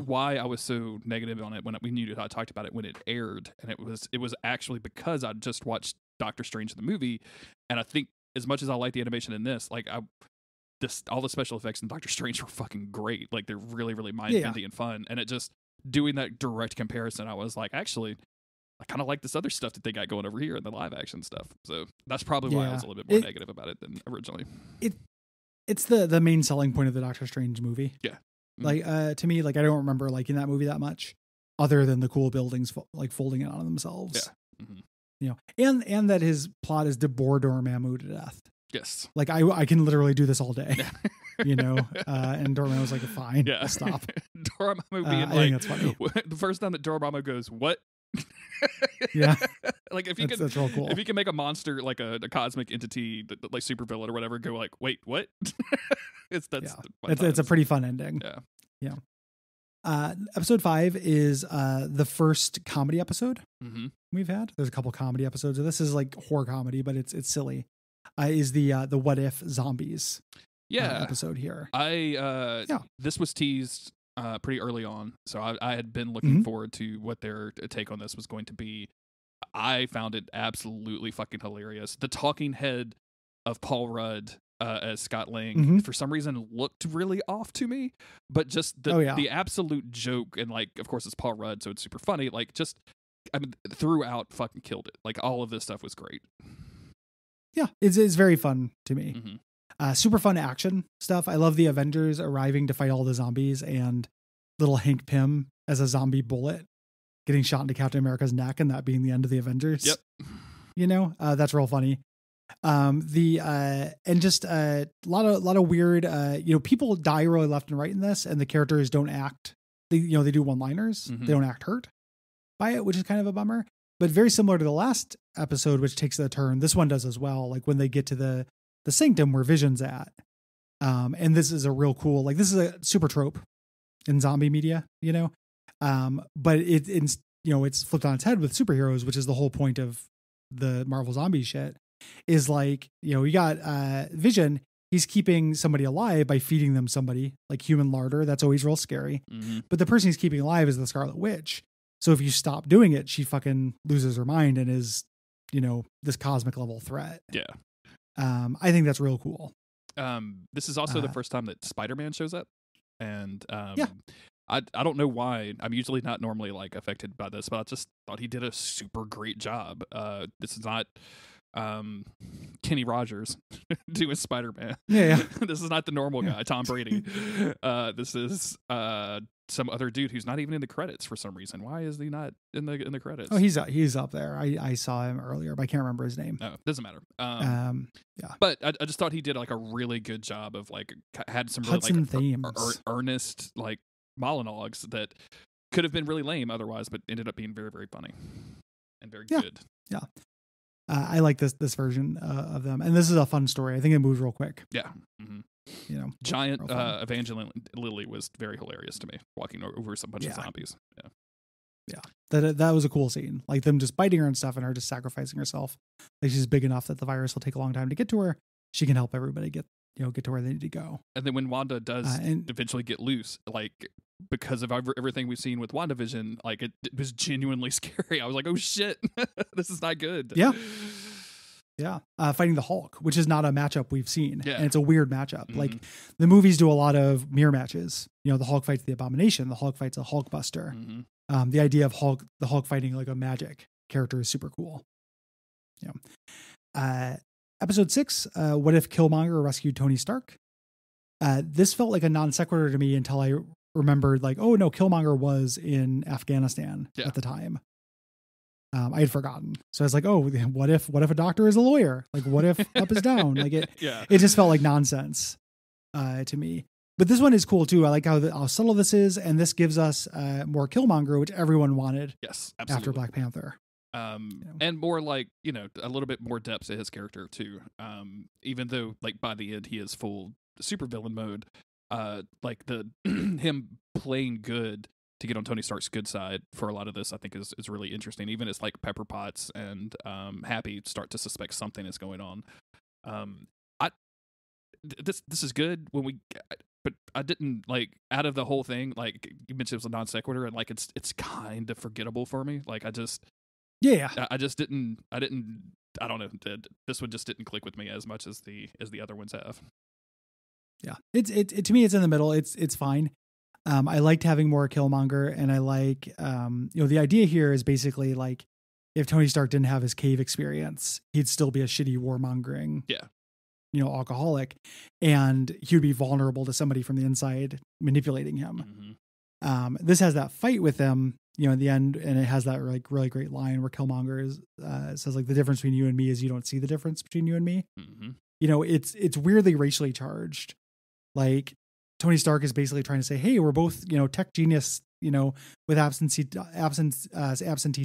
Speaker 1: why I was so negative on it when we knew I talked about it when it aired, and it was actually because I just watched Doctor Strange the movie, and I think as much as I like the animation in this, like all the special effects in Doctor Strange were fucking great. Like they're really, really mind-bending and fun. And it just doing that direct comparison, I was like, actually, I kind of like this other stuff that they got going over here in the live action stuff. So that's probably why I was a little bit more negative about it than originally.
Speaker 2: It's the main selling point of the Doctor Strange movie.
Speaker 1: Yeah.
Speaker 2: Like to me, like I don't remember liking that movie that much, other than the cool buildings like folding in on themselves.
Speaker 1: Yeah. Mm-hmm.
Speaker 2: You know, and that his plot is to bore Dormammu to death.
Speaker 1: Yes.
Speaker 2: Like I can literally do this all day. You know, and Dormammu was like, fine, I'll stop.
Speaker 1: Dormammu being
Speaker 2: I think that's funny.
Speaker 1: The first time that Dormammu goes, what?
Speaker 2: Yeah.
Speaker 1: Like if you
Speaker 2: that's real cool.
Speaker 1: If you can make a monster like a cosmic entity like supervillain or whatever go like, wait, what? It's
Speaker 2: a pretty fun ending.
Speaker 1: Yeah.
Speaker 2: Episode 5 is the first comedy episode we've had. There's a couple comedy episodes. This is like horror comedy, but it's silly. Is the what if zombies episode here.
Speaker 1: This was teased pretty early on, so I had been looking forward to what their take on this was going to be. I found it absolutely fucking hilarious. The talking head of Paul Rudd as Scott Lang for some reason looked really off to me, but just the absolute joke, and like of course it's Paul Rudd, so it's super funny. Like just throughout fucking killed it. Like all of this stuff was great.
Speaker 2: Yeah, it's very fun to me. Super fun action stuff. I love the Avengers arriving to fight all the zombies and little Hank Pym as a zombie bullet getting shot into Captain America's neck and that being the end of the Avengers.
Speaker 1: Yep.
Speaker 2: You know, that's real funny. And just a lot of weird, people die really left and right in this, and the characters don't act. They do one-liners. They don't act hurt by it, which is kind of a bummer. But very similar to the last episode, which takes the turn, this one does as well. Like when they get to the sanctum where Vision's at. And this is a real cool, like this is a super trope in zombie media, but it's flipped on its head with superheroes, which is the whole point of the Marvel zombie shit is like, you got Vision, he's keeping somebody alive by feeding them somebody like human larder. That's always real scary. But the person he's keeping alive is the Scarlet Witch. So if you stop doing it, she fucking loses her mind and is, this cosmic level threat.
Speaker 1: Yeah.
Speaker 2: I think that's real cool.
Speaker 1: This is also the first time that Spider-Man shows up. And I don't know why. I'm usually not normally like affected by this, but I just thought he did a super great job. This is not Kenny Rogers doing Spider-Man.
Speaker 2: Yeah.
Speaker 1: This is not the normal guy, Tom Brady. This is some other dude who's not even in the credits for some reason. Why is he not in the credits?
Speaker 2: Oh, he's up there. I saw him earlier, but I can't remember his name.
Speaker 1: No, doesn't matter.
Speaker 2: Yeah.
Speaker 1: But I just thought he did like a really good job of like had some really
Speaker 2: Hudson
Speaker 1: like
Speaker 2: themes.
Speaker 1: Earnest like monologues that could have been really lame otherwise, but ended up being very, very funny and very good.
Speaker 2: Yeah. I like this version of them, and this is a fun story. I think it moves real quick.
Speaker 1: Yeah. Giant Evangeline Lily was very hilarious to me, walking over a bunch of zombies.
Speaker 2: Yeah. That was a cool scene. Like them just biting her and stuff, and her just sacrificing herself. Like she's big enough that the virus will take a long time to get to her. She can help everybody get to where they need to go.
Speaker 1: And then when Wanda does eventually get loose, like because of everything we've seen with WandaVision, like it was genuinely scary. I was like, oh shit, this is not good.
Speaker 2: Yeah. Yeah. Fighting the Hulk, which is not a matchup we've seen.
Speaker 1: Yeah.
Speaker 2: And it's a weird matchup. Like the movies do a lot of mirror matches. The Hulk fights the Abomination. The Hulk fights a Hulkbuster. The idea of the Hulk fighting like a magic character is super cool. Episode 6, what if Killmonger rescued Tony Stark? This felt like a non sequitur to me until I remembered like, oh no, Killmonger was in Afghanistan at the time. I had forgotten. So I was like, oh, what if a doctor is a lawyer? Like what if up is down? Like it just felt like nonsense to me. But this one is cool too. I like how subtle this is. And this gives us more Killmonger, which everyone wanted after Black Panther.
Speaker 1: And more like, a little bit more depth to his character too. Even though like by the end he is full supervillain mode, like the him playing good to get on Tony Stark's good side for a lot of this, I think is really interesting. Even as like Pepper Potts and Happy start to suspect something is going on. This is good but I didn't like out of the whole thing. Like you mentioned, it was a non sequitur, and like it's kind of forgettable for me. Like I just didn't I don't know. This one just didn't click with me as much as the other ones have.
Speaker 2: Yeah, it to me, it's in the middle. It's fine. I liked having more Killmonger, and I like, the idea here is basically like, if Tony Stark didn't have his cave experience, he'd still be a shitty warmongering, alcoholic, and he would be vulnerable to somebody from the inside manipulating him. Mm-hmm. This has that fight with him, in the end, and it has that like really great line where Killmonger says like, the difference between you and me is you don't see the difference between you and me. Mm-hmm. It's weirdly racially charged. Like, Tony Stark is basically trying to say, hey, we're both, tech genius, with absentee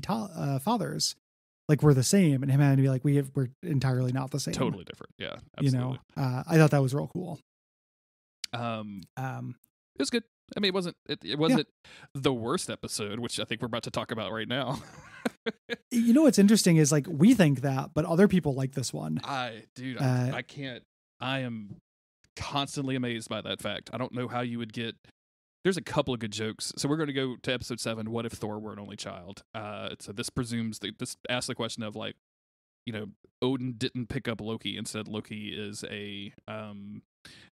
Speaker 2: fathers. Like, we're the same. And him having to be like, we're entirely not the same.
Speaker 1: Totally different. Yeah. Absolutely.
Speaker 2: I thought that was real cool.
Speaker 1: It was good. I mean, it wasn't the worst episode, which I think we're about to talk about right now.
Speaker 2: What's interesting is like, we think that, but other people like this one.
Speaker 1: I can't, I am constantly amazed by that fact. I don't know how you would get. There's a couple of good jokes. So we're going to go to episode 7. What if Thor were an only child? So this presumes this asks the question of like, Odin didn't pick up Loki. Instead, Loki is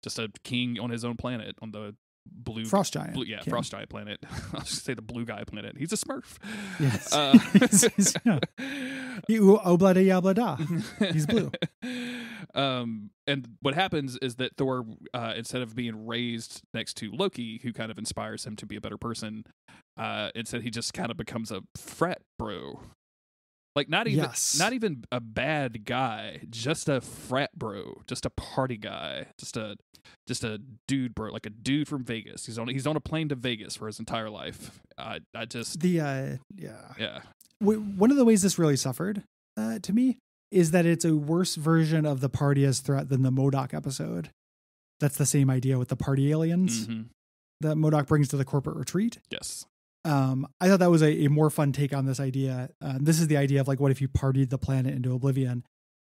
Speaker 1: just a king on his own planet on the blue
Speaker 2: frost giant.
Speaker 1: Frost giant planet. I'll just say the blue guy planet. He's a Smurf.
Speaker 2: Yes. Oblada yablada. He's blue.
Speaker 1: And what happens is that Thor, instead of being raised next to Loki, who kind of inspires him to be a better person, instead he just kind of becomes a frat bro. Like not even a bad guy, just a frat bro, just a party guy, just a dude bro, like a dude from Vegas. He's on a plane to Vegas for his entire life. One
Speaker 2: of the ways this really suffered to me is that it's a worse version of the party as threat than the MODOK episode. That's the same idea with the party aliens that MODOK brings to the corporate retreat.
Speaker 1: Yes.
Speaker 2: I thought that was a more fun take on this idea. This is the idea of like, what if you partied the planet into oblivion?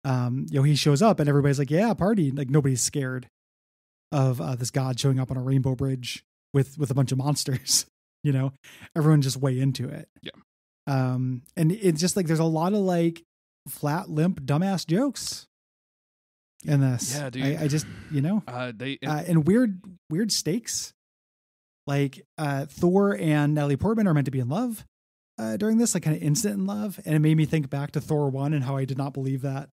Speaker 2: He shows up and everybody's like, yeah, party. Like nobody's scared of this god showing up on a rainbow bridge with a bunch of monsters. Everyone's just way into it.
Speaker 1: Yeah.
Speaker 2: And it's just like, there's a lot of like flat, limp, dumbass jokes in this.
Speaker 1: Yeah, dude.
Speaker 2: I just, and weird stakes. Like Thor and Natalie Portman are meant to be in love during this, like kind of instant in love. And it made me think back to Thor 1 and how I did not believe that,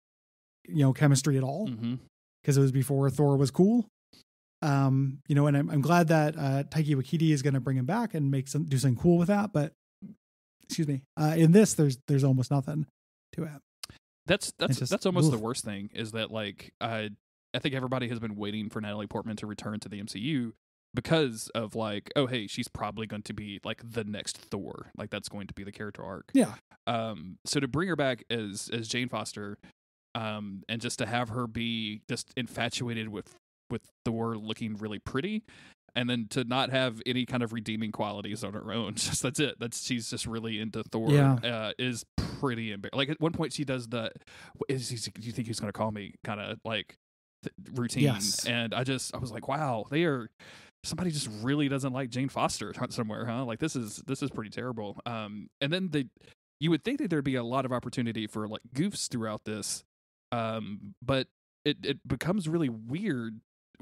Speaker 2: chemistry at all. Because it was before Thor was cool. And I'm glad that Taika Waititi is going to bring him back and do something cool with that. But excuse me, in this, there's almost nothing to it.
Speaker 1: That's almost the worst thing is that like I think everybody has been waiting for Natalie Portman to return to the MCU because of like, oh hey, she's probably going to be like the next Thor, like that's going to be the character arc.
Speaker 2: Yeah.
Speaker 1: So to bring her back as Jane Foster, and just to have her be just infatuated with Thor looking really pretty, and then to not have any kind of redeeming qualities on her own, just that's it. She's just really into Thor.
Speaker 2: Yeah.
Speaker 1: Is pretty embarrassing. Like at one point she does do you think he's going to call me kind of like routine?
Speaker 2: Yes.
Speaker 1: And I was like, wow, somebody just really doesn't like Jane Foster somewhere, huh? Like this is pretty terrible. And then you would think that there'd be a lot of opportunity for like goofs throughout this, but it becomes really weird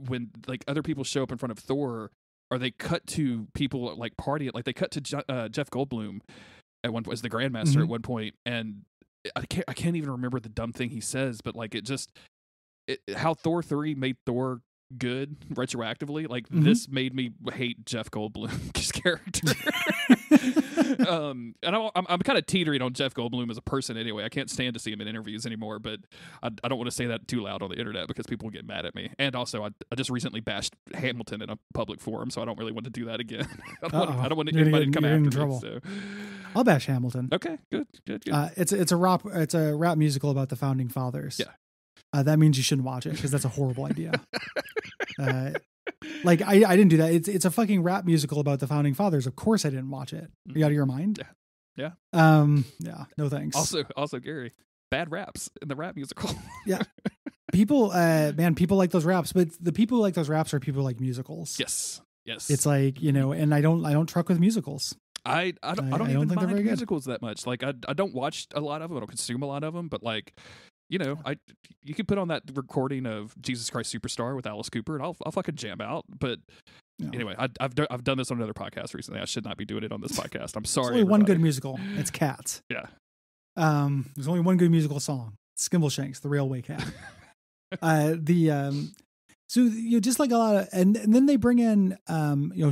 Speaker 1: when like other people show up in front of Thor, or they cut to people like partying, like they cut to Jeff Goldblum at one point as the Grandmaster at one point, and I can't even remember the dumb thing he says, but like how Thor 3 made Thor good retroactively, like this made me hate Jeff Goldblum's character. And I'm kind of teetering on Jeff Goldblum as a person anyway. I can't stand to see him in interviews anymore, but I don't want to say that too loud on the internet because people will get mad at me. And also I just recently bashed Hamilton in a public forum, so I don't really want to do that again. I don't want anybody to come after me. So.
Speaker 2: I'll bash Hamilton.
Speaker 1: Okay, good.
Speaker 2: It's a rap musical about the founding fathers.
Speaker 1: Yeah.
Speaker 2: That means you shouldn't watch it because that's a horrible idea. Like I didn't do that. It's a fucking rap musical about the founding fathers. Of course I didn't watch it. Are you out of your mind?
Speaker 1: Yeah.
Speaker 2: Yeah. No thanks.
Speaker 1: Also Gary, bad raps in the rap musical.
Speaker 2: Yeah. People like those raps, but the people who like those raps are people who like musicals.
Speaker 1: Yes.
Speaker 2: It's like, and I don't truck with musicals.
Speaker 1: I don't even
Speaker 2: think they're very
Speaker 1: mind
Speaker 2: good.
Speaker 1: musicals that much. Like I don't watch a lot of them. I don't consume a lot of them. But like, you know, you could put on that recording of Jesus Christ Superstar with Alice Cooper, and I'll fucking jam out. But anyway, I've done this on another podcast recently. I should not be doing it on this podcast. I'm sorry.
Speaker 2: There's only one good musical. It's Cats.
Speaker 1: Yeah.
Speaker 2: There's only one good musical song. Skimbleshanks, the Railway Cat. So just like a lot of, and then they bring in,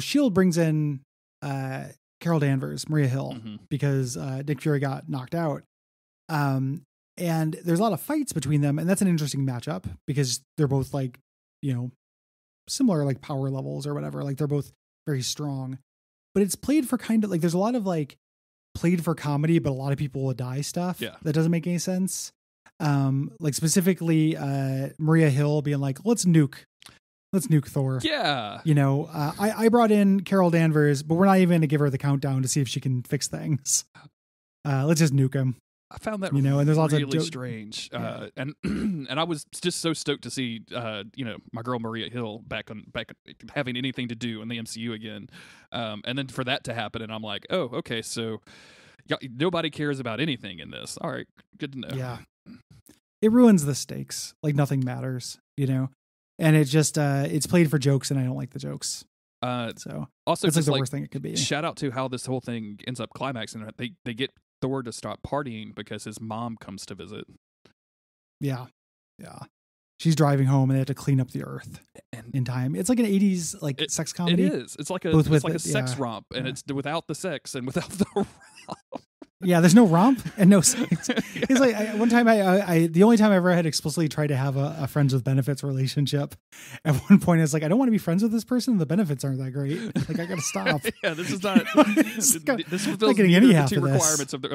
Speaker 2: Shield brings in Carol Danvers, Maria Hill, because Nick Fury got knocked out. And there's a lot of fights between them, and that's an interesting matchup because they're both like, similar like power levels or whatever. Like they're both very strong, but it's played for kind of like, there's a lot of like played for comedy, but a lot of people will die stuff.
Speaker 1: Yeah.
Speaker 2: That doesn't make any sense. Like specifically, Maria Hill being like, let's nuke Thor.
Speaker 1: Yeah.
Speaker 2: I brought in Carol Danvers, but we're not even going to give her the countdown to see if she can fix things. Let's just nuke him.
Speaker 1: I found that
Speaker 2: and there's lots
Speaker 1: really
Speaker 2: of
Speaker 1: strange. And and I was just so stoked to see my girl Maria Hill back having anything to do in the MCU again. And then for that to happen, and I'm like, oh, okay, so nobody cares about anything in this. All right, good to know.
Speaker 2: Yeah. It ruins the stakes. Like nothing matters, and it just it's played for jokes, and I don't like the jokes. So
Speaker 1: also,
Speaker 2: it's like the worst thing it could be.
Speaker 1: Shout out to how this whole thing ends up climaxing. They get Thor to stop partying because his mom comes to visit.
Speaker 2: Yeah. She's driving home, and they have to clean up the earth in time. It's like an 80s sex comedy.
Speaker 1: It is. It's like a sex romp, and it's without the sex and without the romp.
Speaker 2: Yeah, there's no romp and no sex. It's like one time I the only time I ever had explicitly tried to have a friends with benefits relationship. At one point, it's like, I don't want to be friends with this person. The benefits aren't that great. Like I got to stop.
Speaker 1: Yeah, this is not. This fulfills
Speaker 2: getting any
Speaker 1: the two requirements of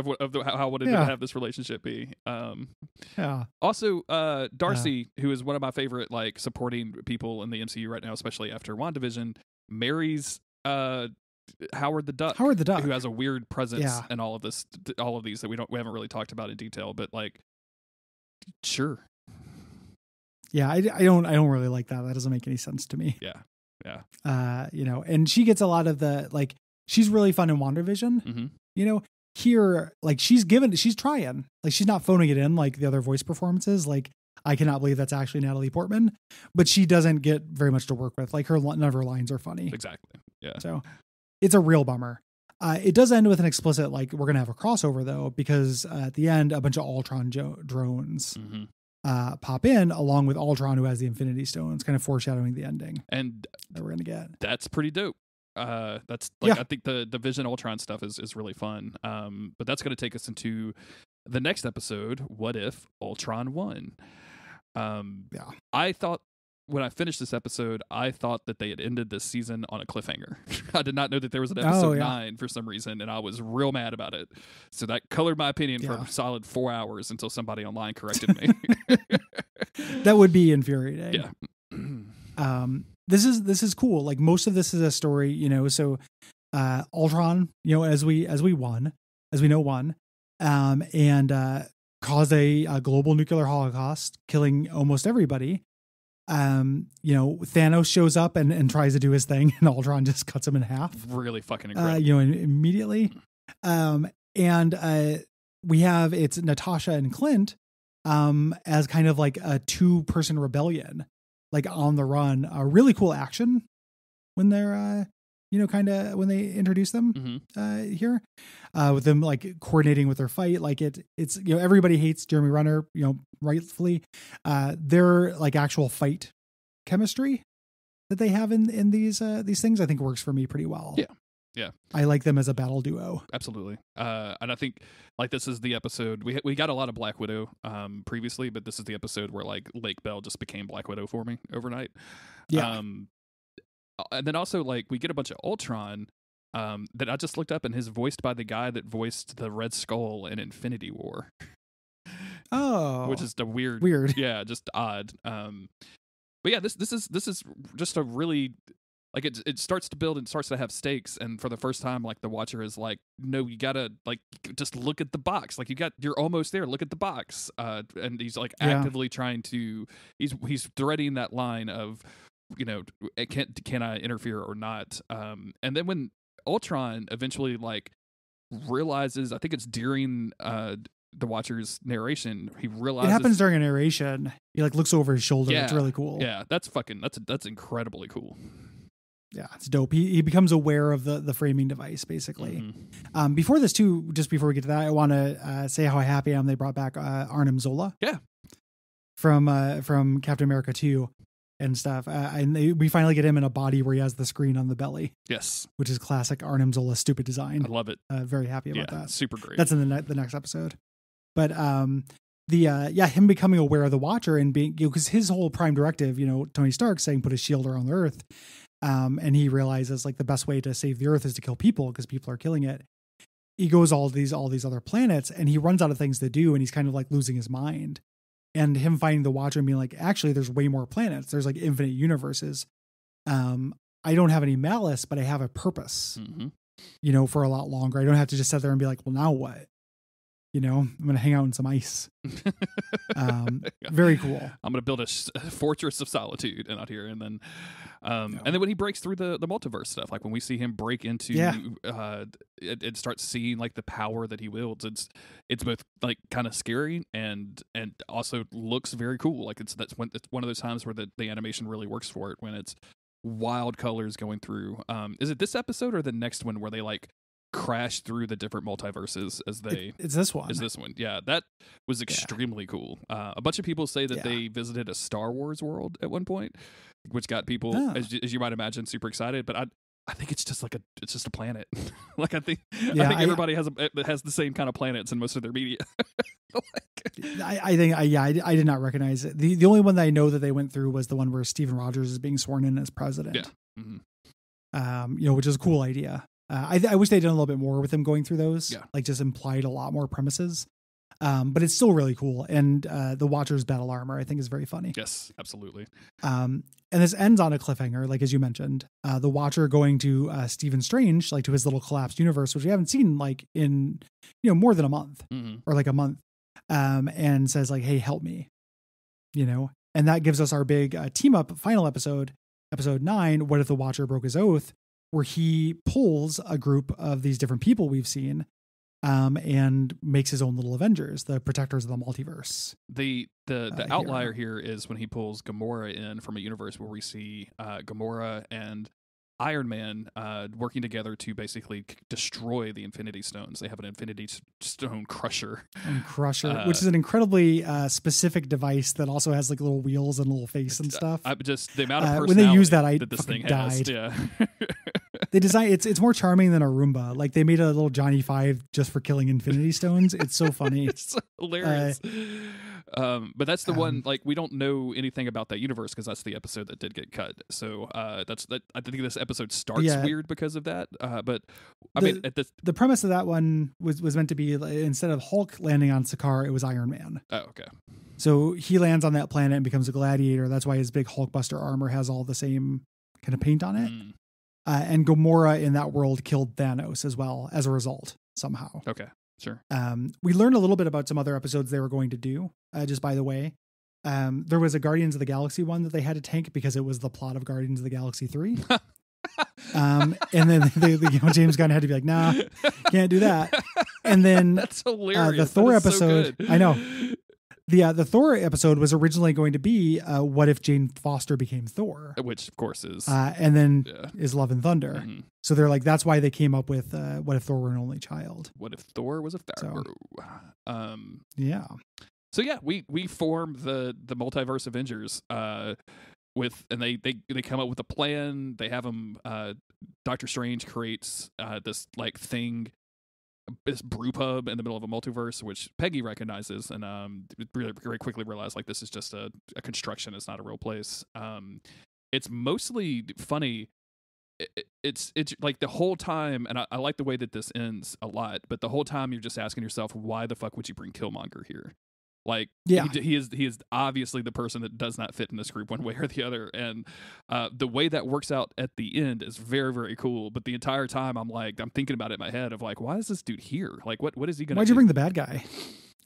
Speaker 1: how I wanted to have this relationship be.
Speaker 2: Yeah.
Speaker 1: Also, Darcy, who is one of my favorite supporting people in the MCU right now, especially after WandaVision, marries Howard the Duck, who has a weird presence in all of these that we haven't really talked about in detail, but sure.
Speaker 2: Yeah, I don't really like that. That doesn't make any sense to me.
Speaker 1: Yeah.
Speaker 2: And she gets a lot of the she's really fun in WandaVision. Here she's trying. She's not phoning it in like the other voice performances. I cannot believe that's actually Natalie Portman, but she doesn't get very much to work with. None of her lines are funny.
Speaker 1: Exactly. Yeah.
Speaker 2: So it's a real bummer. It does end with an explicit, we're going to have a crossover though, because at the end, a bunch of Ultron drones pop in along with Ultron, who has the Infinity Stones, kind of foreshadowing the ending
Speaker 1: and
Speaker 2: that we're going to get.
Speaker 1: That's pretty dope. I think the Vision Ultron stuff is really fun. But that's going to take us into the next episode. What if Ultron won? I thought, when I finished this episode, I thought that they had ended this season on a cliffhanger. I did not know that there was an episode 9 for some reason, and I was real mad about it. So that colored my opinion for a solid 4 hours until somebody online corrected me.
Speaker 2: That would be infuriating.
Speaker 1: Yeah.
Speaker 2: This is cool. Most of this is a story, so Ultron, as we know won, and caused a global nuclear holocaust, killing almost everybody. Thanos shows up and tries to do his thing, and Ultron just cuts him in half.
Speaker 1: Really fucking incredible.
Speaker 2: Immediately. And we have it's Natasha and Clint as kind of like a 2-person rebellion, on the run. Really cool action when they're when they introduce them here, with them coordinating with their fight. It's everybody hates Jeremy Renner, rightfully. Their actual fight chemistry that they have in these things, I think works for me pretty well.
Speaker 1: Yeah.
Speaker 2: I like them as a battle duo.
Speaker 1: Absolutely. And I think this is the episode we got a lot of Black Widow previously, but this is the episode where Lake Bell just became Black Widow for me overnight.
Speaker 2: Yeah.
Speaker 1: And then also we get a bunch of Ultron that I just looked up, and his voiced by the guy that voiced the Red Skull in Infinity War.
Speaker 2: Oh,
Speaker 1: which is weird. Yeah, just odd. But yeah, this is just a really it starts to build and starts to have stakes, and for the first time, the watcher is no, you gotta just look at the box. You're almost there. Look at the box. And he's actively trying to. He's threading that line of, can I interfere or not? And then when Ultron eventually like realizes, I think it's during the Watcher's narration, he realizes
Speaker 2: it happens during a narration. He like looks over his shoulder.
Speaker 1: Yeah,
Speaker 2: it's really cool.
Speaker 1: Yeah, that's incredibly cool.
Speaker 2: Yeah, it's dope. He becomes aware of the framing device, basically.
Speaker 1: Mm-hmm.
Speaker 2: Before this, too, just before we get to that, I want to say how happy I am they brought back Arnim Zola.
Speaker 1: Yeah.
Speaker 2: From Captain America 2 and stuff. And we finally get him in a body where he has the screen on the belly.
Speaker 1: Yes.
Speaker 2: Which is classic Arnim Zola stupid design.
Speaker 1: I love it.
Speaker 2: Very happy about that.
Speaker 1: Super great.
Speaker 2: That's in the next episode. But him becoming aware of the Watcher and being, because his whole prime directive, Tony Stark saying put a shield around the Earth. And he realizes like the best way to save the Earth is to kill people because people are killing it. He goes all these other planets and he runs out of things to do and he's kind of like losing his mind. And him finding the Watcher and being like, actually, there's way more planets. There's like infinite universes. I don't have any malice, but I have a purpose, for a lot longer. I don't have to just sit there and be like, well, now what? I'm going to hang out in some ice. Very cool.
Speaker 1: I'm going to build a fortress of solitude out here. And then, and then when he breaks through the multiverse stuff, like when we see him break into, it starts seeing like the power that he wields. It's both like kind of scary and also looks very cool. Like it's one of those times where the animation really works for it when it's wild colors going through. Is it this episode or the next one where they like crash through the different multiverses as they
Speaker 2: it's this one.
Speaker 1: Is this one. Yeah, that was extremely cool. A bunch of people say that they visited a Star Wars world at one point, which got people as you might imagine super excited, but I think it's just a planet. Like I think everybody has the same kind of planets in most of their media.
Speaker 2: I did not recognize it. The only one that I know that they went through was the one where Stephen Rogers is being sworn in as president.
Speaker 1: Yeah. Mm-hmm.
Speaker 2: Which is a cool idea. I wish they'd done a little bit more with him going through those.
Speaker 1: Yeah.
Speaker 2: Like just implied a lot more premises. But it's still really cool. And the Watcher's battle armor, I think, is very funny.
Speaker 1: Yes, absolutely.
Speaker 2: And this ends on a cliffhanger, like as you mentioned. The Watcher going to Stephen Strange, like to his little collapsed universe, which we haven't seen like in more than a month or like a month, and says like, "Hey, help me," and that gives us our big team up final episode 9. What if the Watcher broke his oath? Where he pulls a group of these different people we've seen, and makes his own little Avengers, the protectors of the multiverse.
Speaker 1: The outlier here is when he pulls Gamora in from a universe where we see Gamora and Iron Man working together to basically destroy the Infinity Stones. They have an Infinity Stone crusher.
Speaker 2: Which is an incredibly specific device that also has like little wheels and little face and stuff.
Speaker 1: Just the amount of personality
Speaker 2: when they use that
Speaker 1: this thing
Speaker 2: died.
Speaker 1: has. Yeah.
Speaker 2: They design it's more charming than a Roomba. Like they made a little Johnny Five just for killing Infinity Stones. It's so funny.
Speaker 1: It's so hilarious. But that's the one, like we don't know anything about that universe because that's the episode that did get cut. So I think this episode starts weird because of that. But I mean,
Speaker 2: the premise of that one was meant to be instead of Hulk landing on Sakaar, it was Iron Man.
Speaker 1: Oh, okay.
Speaker 2: So he lands on that planet and becomes a gladiator. That's why his big Hulkbuster armor has all the same kind of paint on it. And Gamora in that world killed Thanos as well as a result somehow.
Speaker 1: Okay, sure.
Speaker 2: We learned a little bit about some other episodes they were going to do. Just by the way, there was a Guardians of the Galaxy one that they had to tank because it was the plot of Guardians of the Galaxy 3. And then James Gunn had to be like, nah, can't do that. And then
Speaker 1: that's hilarious.
Speaker 2: The Thor episode, I know. The Thor episode was originally going to be what if Jane Foster became Thor,
Speaker 1: which of course is,
Speaker 2: and then is Love and Thunder.
Speaker 1: Mm-hmm.
Speaker 2: So they're like, that's why they came up with what if Thor were an only child?
Speaker 1: What if Thor was a pharaoh?
Speaker 2: Yeah.
Speaker 1: So yeah, we form the multiverse Avengers and they come up with a plan. They have them. Doctor Strange creates this like thing. This brew pub in the middle of a multiverse, which Peggy recognizes, and really very quickly realized like this is just a construction. It's not a real place. It's mostly funny. It's like the whole time, and I like the way that this ends a lot. But the whole time you're just asking yourself, why the fuck would you bring Killmonger here? Like, he is obviously the person that does not fit in this group one way or the other. And the way that works out at the end is very, very cool. But the entire time I'm thinking about it in my head of like, why is this dude here? Like, what is he going to do?
Speaker 2: Why'd you bring the bad guy?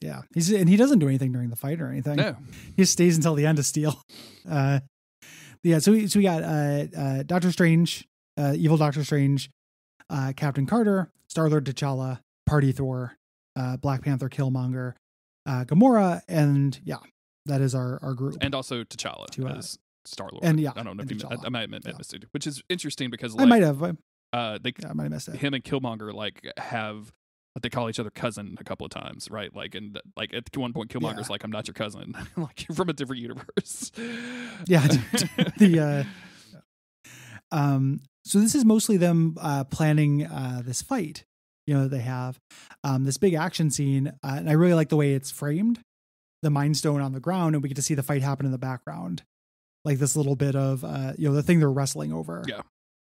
Speaker 2: Yeah. He doesn't do anything during the fight or anything.
Speaker 1: No.
Speaker 2: He just stays until the end to steal. So we got Doctor Strange, evil Doctor Strange, Captain Carter, Star-Lord T'Challa, Party Thor, Black Panther, Killmonger, Gamora, and that is our group.
Speaker 1: And also T'Challa as Star-Lord.
Speaker 2: And
Speaker 1: I don't know if you I might have missed it, which is interesting because
Speaker 2: I might have.
Speaker 1: I might have missed it. Him and Killmonger have what they call each other cousin a couple of times, right? Like, and like at one point, Killmonger's like, "I'm not your cousin," like you're from a different universe.
Speaker 2: Yeah. So this is mostly them planning this fight, that they have this big action scene, and I really like the way it's framed. The Mind Stone on the ground, and we get to see the fight happen in the background, like this little bit of the thing they're wrestling over.
Speaker 1: Yeah.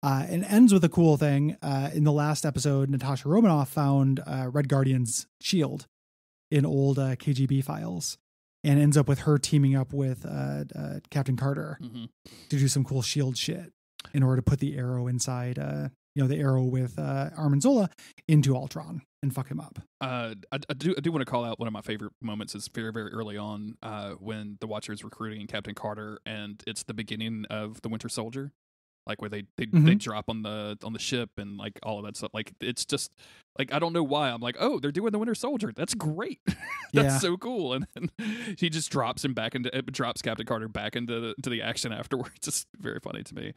Speaker 2: And ends with a cool thing. In the last episode, Natasha Romanoff found Red Guardian's shield in old KGB files, and ends up with her teaming up with Captain Carter to do some cool shield shit in order to put the arrow inside, the arrow with Armin Zola into Ultron and fuck him up.
Speaker 1: I do want to call out one of my favorite moments is very, very early on when the Watcher is recruiting Captain Carter, and it's the beginning of the Winter Soldier. Like where they drop on the ship and like all of that stuff. Like it's just like I don't know why I'm like, oh, they're doing the Winter Soldier. That's great. That's so cool. And then he just drops Captain Carter back into the action afterwards. It's very funny to me.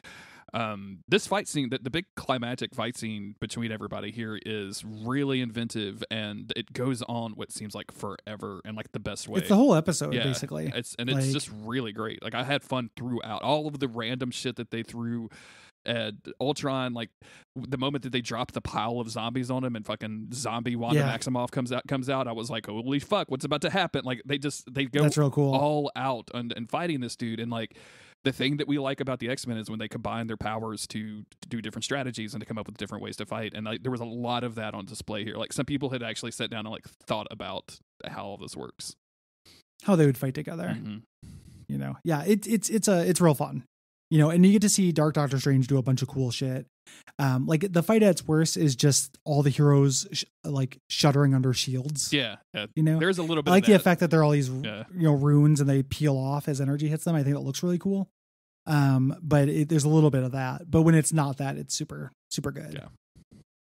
Speaker 1: This fight scene, the big climactic fight scene between everybody here is really inventive, and it goes on what seems like forever and like the best way.
Speaker 2: It's the whole episode, basically.
Speaker 1: It's just really great. Like I had fun throughout all of the random shit that they threw at Ultron, like the moment that they dropped the pile of zombies on him and fucking zombie Wanda Maximoff comes out, I was like, holy fuck, what's about to happen? Like they go
Speaker 2: That's real cool.
Speaker 1: all out and fighting this dude. And like the thing that we like about the X-Men is when they combine their powers to do different strategies and to come up with different ways to fight. And like there was a lot of that on display here. Like some people had actually sat down and like thought about how all this works,
Speaker 2: how they would fight together. It's real fun. And you get to see Dark Doctor Strange do a bunch of cool shit. Like the fight at its worst is just all the heroes like shuddering under shields.
Speaker 1: Yeah. There's a little bit.
Speaker 2: I like the effect that they're all these runes and they peel off as energy hits them. I think that looks really cool. But there's a little bit of that. But when it's not that, it's super super good.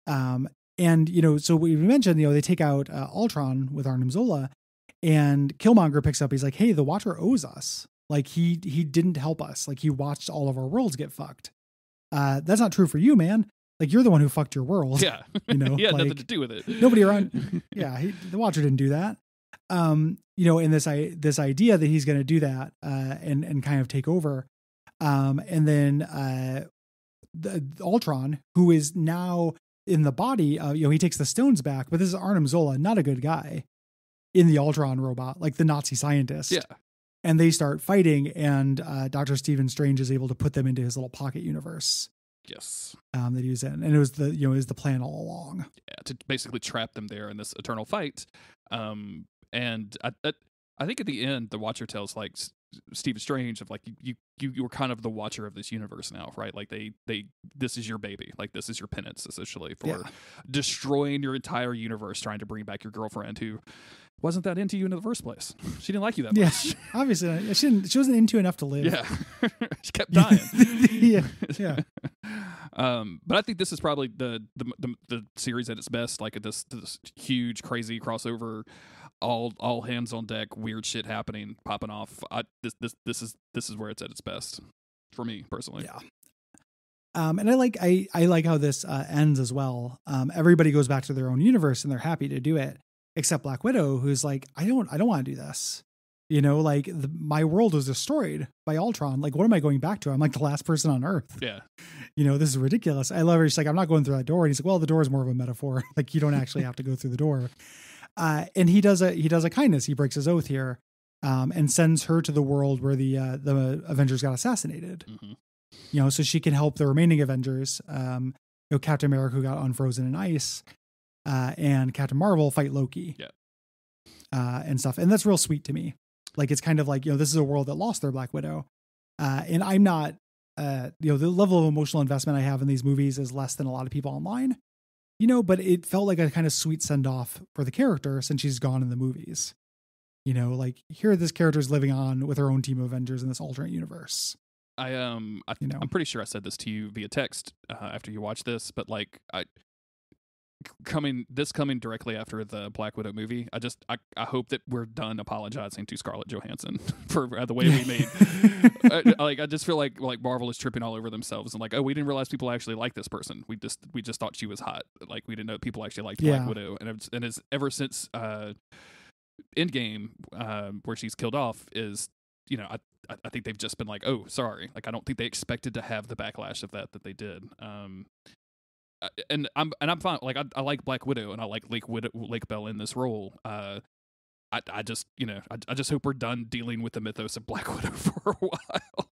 Speaker 1: Yeah.
Speaker 2: And so we mentioned they take out Ultron with Arnim Zola, and Killmonger picks up. He's like, hey, the Watcher owes us. Like he didn't help us. Like he watched all of our worlds get fucked. That's not true for you, man. Like you're the one who fucked your world.
Speaker 1: Yeah. He had nothing to do with it.
Speaker 2: Nobody around. Yeah. The Watcher didn't do that. And this idea that he's going to do that, and kind of take over. And then, the Ultron, who is now in the body, he takes the stones back, but this is Arnim Zola, not a good guy, in the Ultron robot, like the Nazi scientist.
Speaker 1: Yeah.
Speaker 2: And they start fighting, and Dr. Stephen Strange is able to put them into his little pocket universe.
Speaker 1: Yes.
Speaker 2: That he was in, and it was the plan all along.
Speaker 1: Yeah, to basically trap them there in this eternal fight. And I think at the end, the Watcher tells like Stephen Strange of like you were kind of the Watcher of this universe now, right? Like this is your baby, like this is your penance essentially for destroying your entire universe, trying to bring back your girlfriend who wasn't that into you in the first place. She didn't like you that much.
Speaker 2: Yeah, obviously she wasn't into enough to live.
Speaker 1: Yeah, she kept dying.
Speaker 2: yeah.
Speaker 1: But I think this is probably the series at its best. Like this huge crazy crossover, all hands on deck, weird shit happening, popping off. This is where it's at its best for me personally.
Speaker 2: Yeah. And I like how this ends as well. Everybody goes back to their own universe and they're happy to do it, except Black Widow, who's like, I don't want to do this. Like my world was destroyed by Ultron. Like, what am I going back to? I'm like the last person on Earth.
Speaker 1: Yeah.
Speaker 2: This is ridiculous. I love her. She's like, I'm not going through that door. And he's like, well, the door is more of a metaphor. Like you don't actually have to go through the door. And he does a kindness. He breaks his oath here, and sends her to the world where the Avengers got assassinated.
Speaker 1: Mm-hmm.
Speaker 2: So she can help the remaining Avengers. Captain America, who got unfrozen in ice, and Captain Marvel fight Loki.
Speaker 1: Yeah.
Speaker 2: And stuff. And that's real sweet to me. Like, it's kind of like, this is a world that lost their Black Widow. And I'm not, the level of emotional investment I have in these movies is less than a lot of people online, but it felt like a kind of sweet send off for the character since she's gone in the movies. Like here, this character is living on with her own team of Avengers in this alternate universe.
Speaker 1: I'm pretty sure I said this to you via text after you watched this, but like coming directly after the Black Widow movie, I hope that we're done apologizing to Scarlett Johansson for the way we made. I just feel like Marvel is tripping all over themselves and like, oh, we didn't realize people actually like this person. We just thought she was hot. Like we didn't know people actually liked Black Widow, and it's ever since Endgame, where she's killed off, is I think they've just been like, oh, sorry. Like I don't think they expected to have the backlash of that they did. And I'm fine. Like I like Black Widow and I like Lake Bell in this role. I just I just hope we're done dealing with the mythos of Black Widow for a while.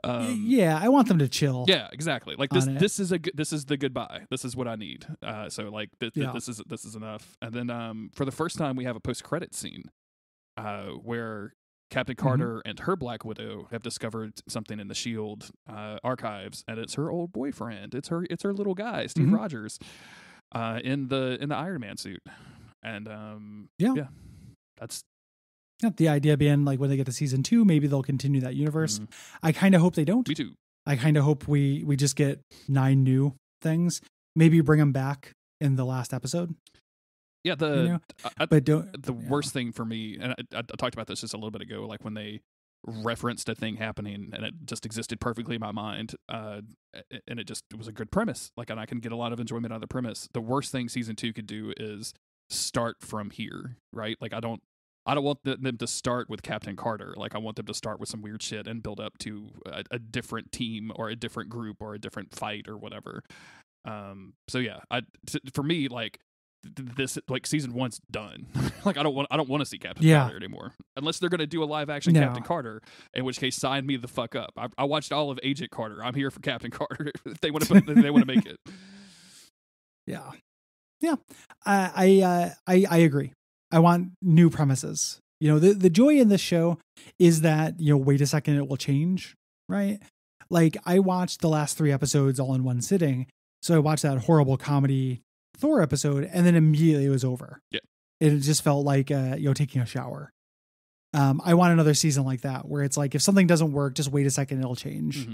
Speaker 2: I want them to chill.
Speaker 1: Yeah, exactly. Like this is the goodbye. This is what I need. So like this is enough. And then for the first time we have a post-credit scene where Captain Carter and her Black Widow have discovered something in the S.H.I.E.L.D. Archives, and it's her old boyfriend. It's her little guy, Steve Rogers, in the Iron Man suit. And that's
Speaker 2: the idea being like when they get to season 2, maybe they'll continue that universe. I kind of hope they don't.
Speaker 1: Me too.
Speaker 2: I kind of hope we just get 9 new things. Maybe bring them back in the last episode.
Speaker 1: Yeah, the worst thing for me, and I talked about this just a little bit ago, like when they referenced a thing happening and it just existed perfectly in my mind, and it was a good premise, like, and I can get a lot of enjoyment out of the premise. The worst thing season 2 could do is start from here, right? Like I don't want them to start with Captain Carter. Like I want them to start with some weird shit and build up to a different team or a different group or a different fight or whatever. So yeah, for me, like, this, like, season 1's done. Like I don't want to see Captain Carter anymore, unless they're gonna do a live action Captain Carter, in which case sign me the fuck up. I watched all of Agent Carter. I'm here for Captain Carter if they want to make it.
Speaker 2: I agree. I want new premises. The joy in this show is that wait a second, it will change, right? Like I watched the last 3 episodes all in one sitting, so I watched that horrible comedy Thor episode, and then immediately it was over. Yeah, it just felt like taking a shower. I want another season like that, where it's like if something doesn't work, just wait a second, it'll change.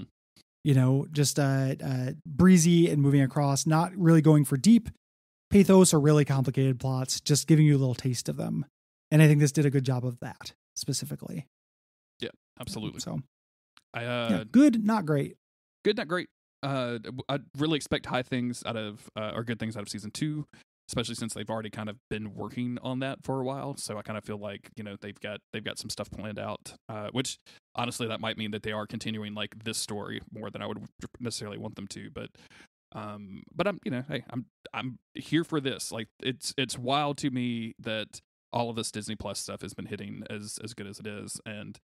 Speaker 2: Just breezy and moving across, not really going for deep pathos or really complicated plots, just giving you a little taste of them. And I think this did a good job of that specifically.
Speaker 1: Yeah, absolutely.
Speaker 2: So, good, not great.
Speaker 1: Good, not great. I really expect high things out of, or good things out of season 2, especially since they've already kind of been working on that for a while. So I kind of feel like, they've got some stuff planned out, which honestly, that might mean that they are continuing like this story more than I would necessarily want them to. But I'm, hey, I'm here for this. Like it's wild to me that all of this Disney Plus stuff has been hitting as good as it is. And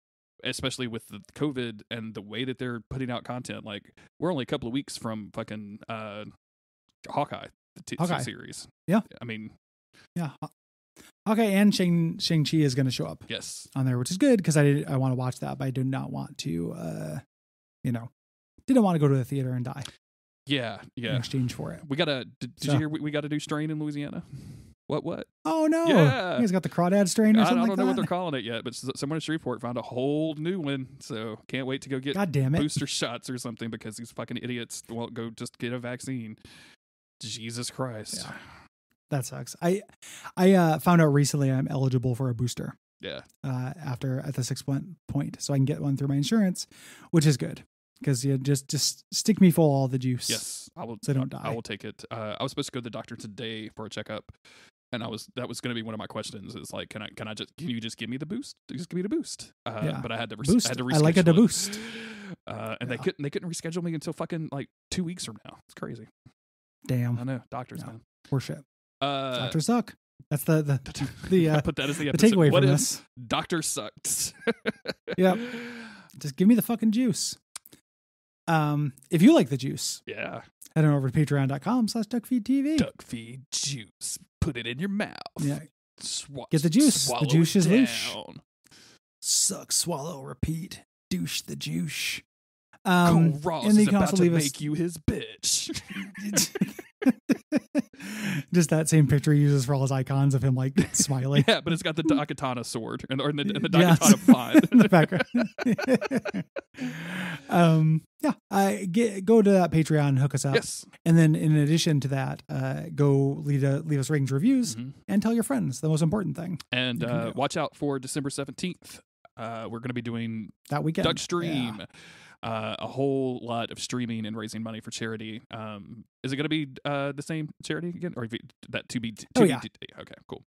Speaker 1: especially with the COVID and the way that they're putting out content, like we're only a couple of weeks from fucking Hawkeye, the series. Yeah, I mean,
Speaker 2: Hawkeye and Shang-Chi is going to show up.
Speaker 1: Yes,
Speaker 2: on there, which is good because I want to watch that, but I do not want to, didn't want to go to the theater and die.
Speaker 1: Yeah.
Speaker 2: In exchange for it,
Speaker 1: we gotta. Did you hear we got to do Strain in Louisiana? What?
Speaker 2: Oh no!
Speaker 1: Yeah,
Speaker 2: you guys got the crawdad strain or something like that?
Speaker 1: I don't know what they're calling it yet, but someone in Shreveport found a whole new one. So can't wait to go get booster shots or something because these fucking idiots won't go just get a vaccine. Jesus Christ,
Speaker 2: that sucks. I found out recently I'm eligible for a booster.
Speaker 1: Yeah.
Speaker 2: At the 6 point, so I can get one through my insurance, which is good. Because just stick me full of all the juice.
Speaker 1: Yes, I will.
Speaker 2: So I don't die.
Speaker 1: I will take it. I was supposed to go to the doctor today for a checkup, and that was going to be one of my questions. Is like, can you just give me the boost? Just give me the boost. But I had to reschedule.
Speaker 2: I like it to boost.
Speaker 1: And they couldn't reschedule me until fucking like 2 weeks from now. It's crazy.
Speaker 2: Damn.
Speaker 1: I know, doctors, man.
Speaker 2: Poor shit. Doctors suck. That's the
Speaker 1: put that as the
Speaker 2: takeaway from this.
Speaker 1: Doctor sucks.
Speaker 2: Yep. Just give me the fucking juice. If you like the juice,
Speaker 1: head
Speaker 2: on over to patreon.com/Duckfeed.tv.
Speaker 1: Duckfeed juice. Put it in your mouth.
Speaker 2: Yeah. Get the juice. The juice is loose. Suck, swallow, repeat. Douche the juice.
Speaker 1: Ross is about to make you his bitch.
Speaker 2: Just that same picture he uses for all his icons of him like smiling.
Speaker 1: Yeah, but it's got the Daikatana sword and the Daikatana font
Speaker 2: in the background. Go to that Patreon, hook us up.
Speaker 1: Yes.
Speaker 2: And then in addition to that, go leave us ratings, reviews, and tell your friends. The most important thing.
Speaker 1: And watch out for December 17th. We're going to be doing
Speaker 2: that weekend
Speaker 1: Duckstream. Yeah. A whole lot of streaming and raising money for charity. Is it going to be the same charity again, or that to be?
Speaker 2: Yeah.
Speaker 1: Okay, cool.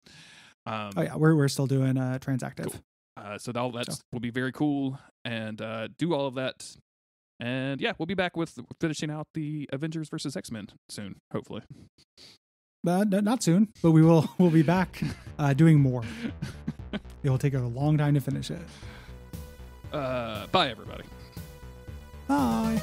Speaker 2: We're still doing Transactive.
Speaker 1: Cool. So that will be very cool, and do all of that, and yeah, we'll be back with finishing out the Avengers versus X-Men soon, hopefully.
Speaker 2: Not soon, but we'll be back doing more. It will take a long time to finish it.
Speaker 1: Bye, everybody.
Speaker 2: Bye.